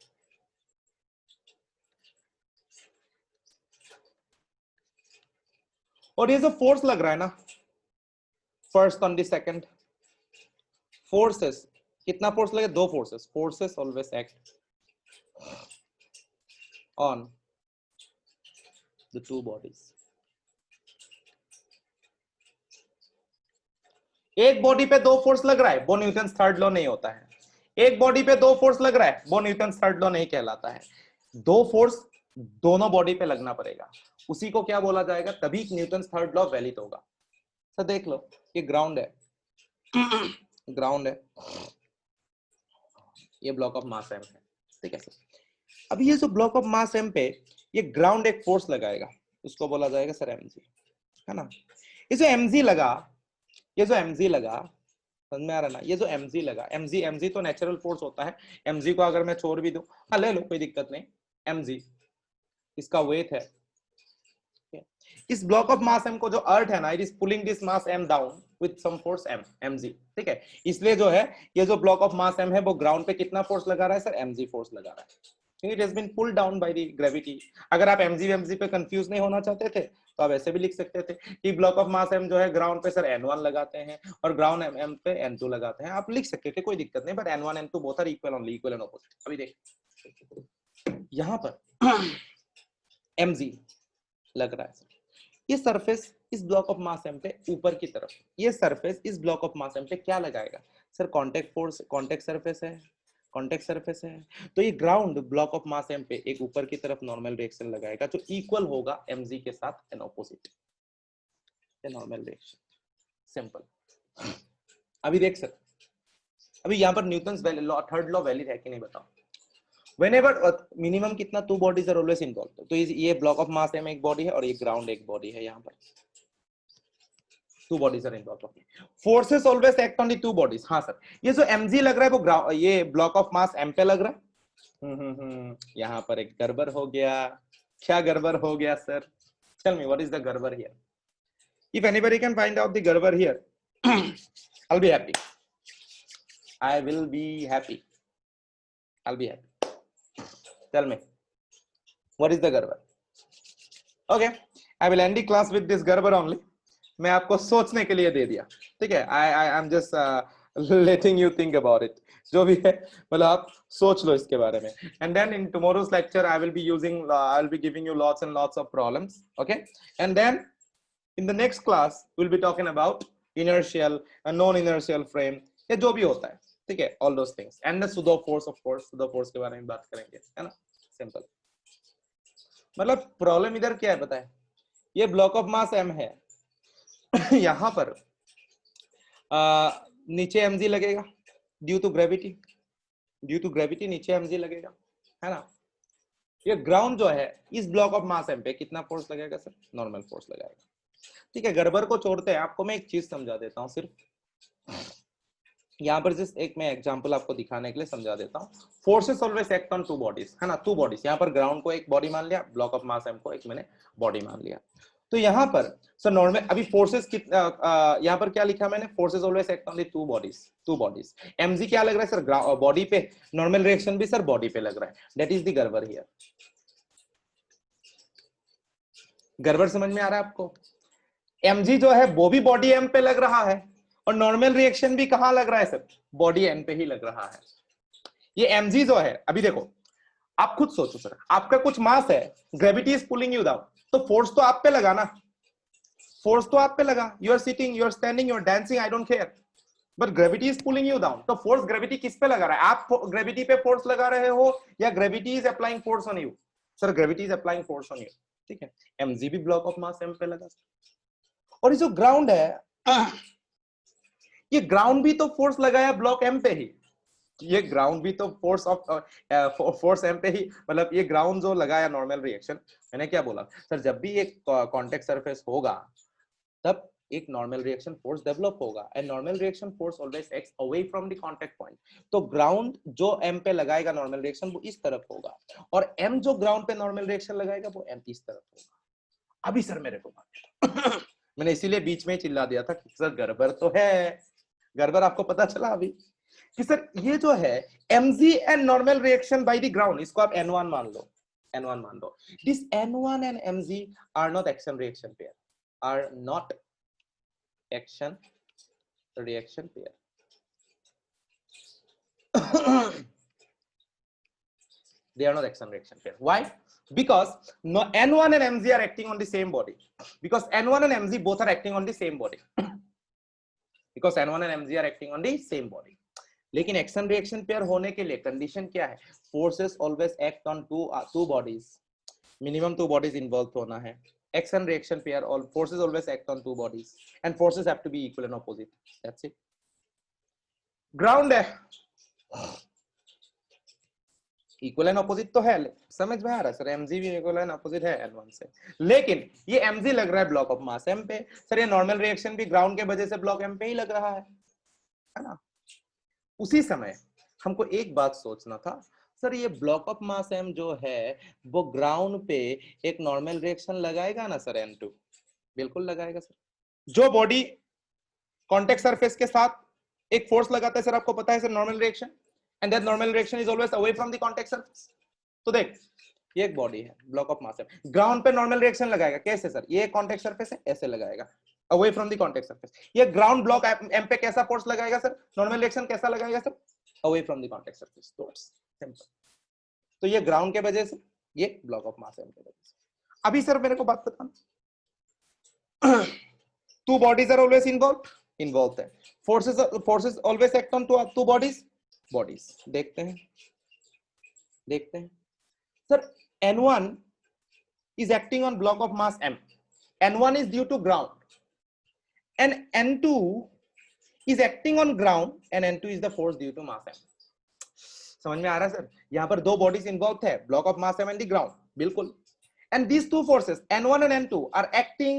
और ये जो फोर्स लग रहा है ना, first on the second, forces, कितना फोर्स लगे, 2 forces always act on the 2 bodies. एक बॉडी पे 2 फोर्स लग रहा है, वो न्यूटन थर्ड लॉ नहीं होता है। एक बॉडी पे 2 फोर्स लग रहा है, वो न्यूटन थर्ड लॉ नहीं कहलाता है। 2 फोर्स दोनों बॉडी पे लगना पड़ेगा, उसी को क्या बोला जाएगा, तभी न्यूटन थर्ड लॉ वैलिड होगा। तो देख लो, ये ग्राउंड है, ये ब्लॉक ऑफ मास m है, ठीक है सर। अब ये जो ब्लॉक ऑफ मास m पे ये ग्राउंड एक फोर्स लगाएगा, उसको बोला जाएगा सर mg, है ना। ये जो mg लगा, समझ में आ रहा ना, ये जो mg लगा, mg तो नेचुरल फोर्स होता है। mg को अगर मैं छोड़ भी दूं, हाँ ले लो, कोई दिक्कत नहीं, mg इसका वेट है। इस ब्लॉक ऑफ मास m को जो अर्थ है ना, it is pulling this mass m down with some force mg, ठीक है। इसलिए जो है ये जो ब्लॉक ऑफ मास m है, वो ग्राउंड पे कितना फोर्स लगा रहा है सर, mg फोर्स लगा रहा है। It has been pulled down by the gravity. अगर आप mg पे कंफ्यूज नहीं होना चाहते थे तो आप ऐसे भी लिख सकते थे कि ब्लॉक ऑफ मास m जो है ग्राउंड पे सर n1 लगाते हैं और ग्राउंड m पे n2 लगाते हैं, आप लिख सकते थे, कोई दिक्कत नहीं, but n1 n2 both are equal only, equal and opposite. अभी देख यहां पर mg लग रहा है सर, ये सरफेस इस ब्लॉक ऑफ मास m पे ऊपर की तरफ, ये सरफेस इस ब्लॉक ऑफ मास m पे क्या लगाएगा sir, contact force, contact surface है। तो ये ground block of mass m पे एक ऊपर की तरफ नॉर्मल रिएक्शन लगाएगा जो इक्वल होगा mg के साथ एंड ऑपोजिट, ये नॉर्मल रिएक्शन, सिंपल। अभी देख सर, अभी यहाँ पर Newton's law, third law valid है कि नहीं बताओ। Whenever मिनिमम कितना 2 बॉडीज आर ऑलवेज इन्वॉल्व, तो ये ब्लॉक ऑफ मास m एक बॉडी है और ये ग्राउंड एक बॉडी है, यहाँ पर 2 bodies are involve. Forces always act on the 2 bodies. हाँ सर, ये जो mg लग रहा है वो ये ब्लॉक ऑफ मास m पे लग रहा है। यहाँ पर एक गड़बड़ हो गया। क्या गड़बड़ हो गया sir, tell me what is the गड़बड़ here. If anybody can find out the गड़बड़ here, I'll be happy, I will be happy, I'll be happy। Tell me, what is the garbage? Okay, I will end the class with this garbage only. मैं आपको सोचने के लिए दे दिया, ठीक है। I am just letting you think about it. जो भी है मतलब आप सोच लो इसके बारे में। And then in tomorrow's lecture I will be giving you lots and lots of problems. Okay, and then in the next class we'll be talking about inertial and non-inertial frame, या जो भी होता है, ठीक है, all those things, and the pseudo force, of course pseudo force के बारे में बात करेंगे, है ना। सिंपल, मतलब प्रॉब्लम इधर क्या है पता है, ये ब्लॉक ऑफ मास m है, यहां पर नीचे mg लगेगा ड्यू टू ग्रेविटी नीचे mg लगेगा, है ना। ये ग्राउंड जो है इस ब्लॉक ऑफ मास m पे कितना फोर्स लगेगा सर? नॉर्मल फोर्स लगाएगा। ठीक है, गड़बड़ को छोड़ते हैं, आपको मैं एक चीज समझा देता हूँ सिर्फ यहाँ पर, जिस एक मैं एग्जांपल आपको दिखाने के लिए समझा देता हूँ। Forces always act on two bodies, है ना, टू बॉडीज। यहाँ पर ग्राउंड को एक बॉडी मान लिया, ब्लॉक ऑफ मास m को एक मैंने बॉडी मान लिया। तो यहाँ पर सर नॉर्मल अभी फोर्सेस कितना, यहाँ पर क्या लिखा मैंने, forces always act on the two bodies. mg क्या लग रहा है सर? बॉडी पे। नॉर्मल रिएक्शन भी सर बॉडी पे लग रहा है, दैट इज द गड़बड़ हियर। गड़बड़ समझ में आ रहा है आपको? mg जो है वो भी बॉडी m पे लग रहा है, और नॉर्मल रिएक्शन भी कहां लग रहा है सर? बॉडी n पे ही लग रहा है। ये mg जो है, अभी देखो आप खुद सोचो सर, आपका कुछ मास है, gravity is pulling you down, तो फोर्स तो आप पे लगा ना, फोर्स तो आप पे लगा। You are sitting, you are standing, you are dancing, I don't care, but gravity is pulling you down. तो फोर्स ग्रेविटी किस पे लगा रहा है? आप ग्रेविटी पे फोर्स लगा रहे हो या gravity is applying force on you? Sir gravity is applying force on you. ठीक है, mg भी ब्लॉक ऑफ मास m पे लगा। और ये जो ग्राउंड है, ये ग्राउंड भी तो फोर्स लगाया ब्लॉक m पे ही, ये ग्राउंड भी तो फोर्स m पे ही, मतलब ये ग्राउंड जो लगाया नॉर्मल रिएक्शन। मैंने क्या बोला सर, जब भी एक कॉन्टेक्ट सरफेस होगा तब एक नॉर्मल रिएक्शन फोर्स डेवलप होगा, and normal reaction force always acts away from the contact point. तो ग्राउंड जो m पे लगाएगा नॉर्मल रिएक्शन वो इस तरफ होगा, और m जो ग्राउंड पे नॉर्मल रिएक्शन लगाएगा वो m इस तरफ होगा। अभी सर मेरे को मैंने इसीलिए बीच में चिल्ला दिया था कि सर गड़बड़ तो है। गड़बड़ आपको पता चला अभी कि सर ये जो है mg and normal reaction by the ground, इसको आप n1 मान लो, n1 मान लो। This n1 and mg are not action reaction pair, are not action reaction pair. They are not action reaction pair. Why? Because no, n1 and mg are acting on the same body, because n1 and mg both are acting on the same body, because n1 and mg are acting on the same body. लेकिन action reaction pair होने के लिए condition क्या है? Forces always act on two bodies, minimum 2 bodies involve होना है। Action reaction pair, all forces always act on 2 bodies and forces have to be equal and opposite, that's it. Ground है, equal and opposite तो है, समझ में आ रहा है सर? mg भी इक्वल एंड ऑपोजिट है n1 से, लेकिन ये mg लग रहा है ब्लॉक ऑफ मास m पे। सर ये नॉर्मल रिएक्शन भी ग्राउंड के वजह से ब्लॉक m पे ही लग रहा है ना। उसी समय हमको एक बात सोचना था, सर ये ब्लॉक ऑफ मास m जो है वो ग्राउंड पे एक नॉर्मल रिएक्शन लगाएगा ना सर? n2 बिल्कुल लगाएगा सर। जो बॉडी कॉन्टेक्ट सरफेस के साथ एक फोर्स लगाता है सर, आपको पता है sir, normal reaction, and that normal reaction is always away from the contact surface। तो देख ये एक बॉडी है block of mass m, ground पे नॉर्मल रिएक्शन लगाएगा कैसे सर? ये कॉन्टेक्ट सरफेस है, ऐसे लगाएगा away from the contact surface. ये ग्राउंड ब्लॉक m पे कैसा फोर्स लगाएगा सर? नॉर्मल रिएक्शन कैसा लगाएगा sir? Away from the contact surface. तो सिंपल, तो ये ग्राउंड के वजह से, ये ब्लॉक ऑफ मास m के वजह से। अभी सर मेरे को बात बताना, two bodies are always involve है, forces always act on two bodies. देखते हैं sir, n1 is acting on block of mass m, n1 is due to ground and n2 is acting on ground and n2 is the force due to mass m। समझ में आ रहा है sir? यहां पर दो बॉडीज इन्वॉल्व है, block of mass m and the ground, बिल्कुल, and these two forces n1 and n2 are acting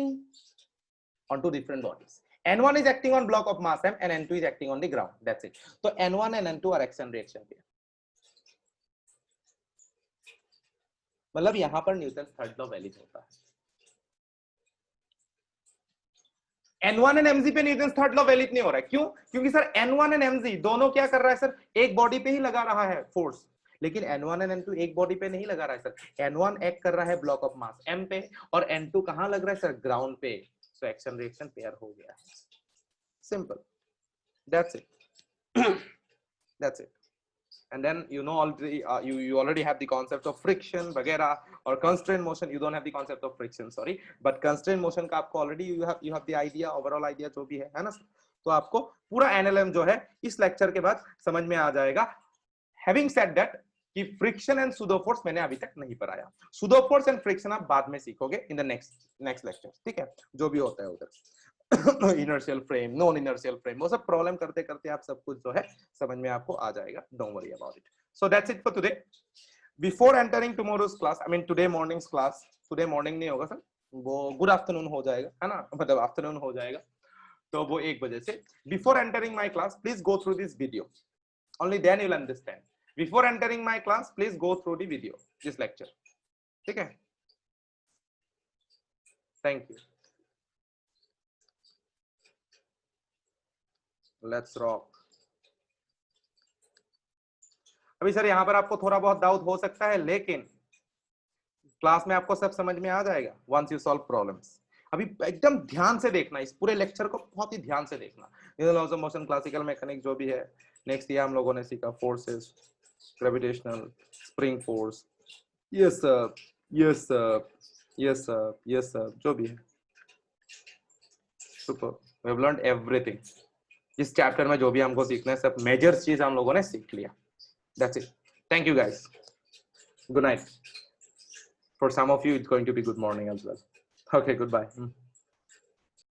on two different bodies। n1 is acting on block of mass m and n2 is acting on the ground, that's it। तो n1 and n2 are action reaction pair। मतलब यहां पर Newton third law valid होता है। n1 and mg पे Newton third law valid नहीं हो रहा है, क्यों? क्योंकि सर n1 एंड mg दोनों क्या कर रहा है सर? एक बॉडी पे ही लगा रहा है फोर्स, लेकिन n1 एंड n2 एक बॉडी पे नहीं लगा रहा है सर। n1 एक्ट कर रहा है ब्लॉक ऑफ मास m पे, और n2 कहां लग रहा है सर? ग्राउंड पे। सो एक्शन रिएक्शन पेयर हो गया है, simple, that's it, that's it. And then you know already, you already have the concept of friction वगैरह, और constraint motion you don't have the concept of friction, sorry, but constraint motion का आपको already you have the idea, overall idea जो भी है ना। तो आपको पूरा NLM जो है इस लेक्चर के बाद समझ में आ जाएगा। Having said that कि फ्रिक्शन एंड सुडो फोर्स मैंने अभी तक नहीं पढ़ाया, सुडो फोर्स एंड फ्रिक्शन आप बाद में सीखोगे इन द नेक्स्ट लेक्चर, ठीक है, जो भी होता है उधर। Inertial frame, non inertial frame, वो सब प्रॉब्लम करते करते आप सब कुछ जो है समझ में आपको आ जाएगा. Don't worry about it. So that's it for today. Before entering tomorrow's class, I mean today mornings class, today morning नहीं होगा सर, वो गुड आफ्टरनून हो जाएगा, है ना, मतलब आफ्टरनून हो जाएगा, तो वो 1 बजे से. Before entering my class please go through this video, only then you will understand. Before entering my class please go through the video, this lecture. ठीक है, थैंक यू. Let's rock. अभी सर यहाँ पर आपको थोड़ा बहुत डाउट हो सकता है, लेकिन क्लास में आपको सब समझ में आ जाएगा वंस यू सॉल्व प्रॉब्लम्स. अभी एकदम ध्यान से देखना, इस पूरे लेक्चर को बहुत ही ध्यान से देखना. Laws of motion, classical mechanics जो भी है. नेक्स्ट ये हम लोगों ने सीखा forces, gravitational, spring force. Yes sir, yes sir, yes sir, yes sir, जो भी है. Super, we have learned everything. इस चैप्टर में जो भी हमको सीखना है सब मेजर चीज हम लोगों ने सीख लिया. That's it. Thank you guys. Good night. For some of you, it's going to be good morning as well. Okay, goodbye.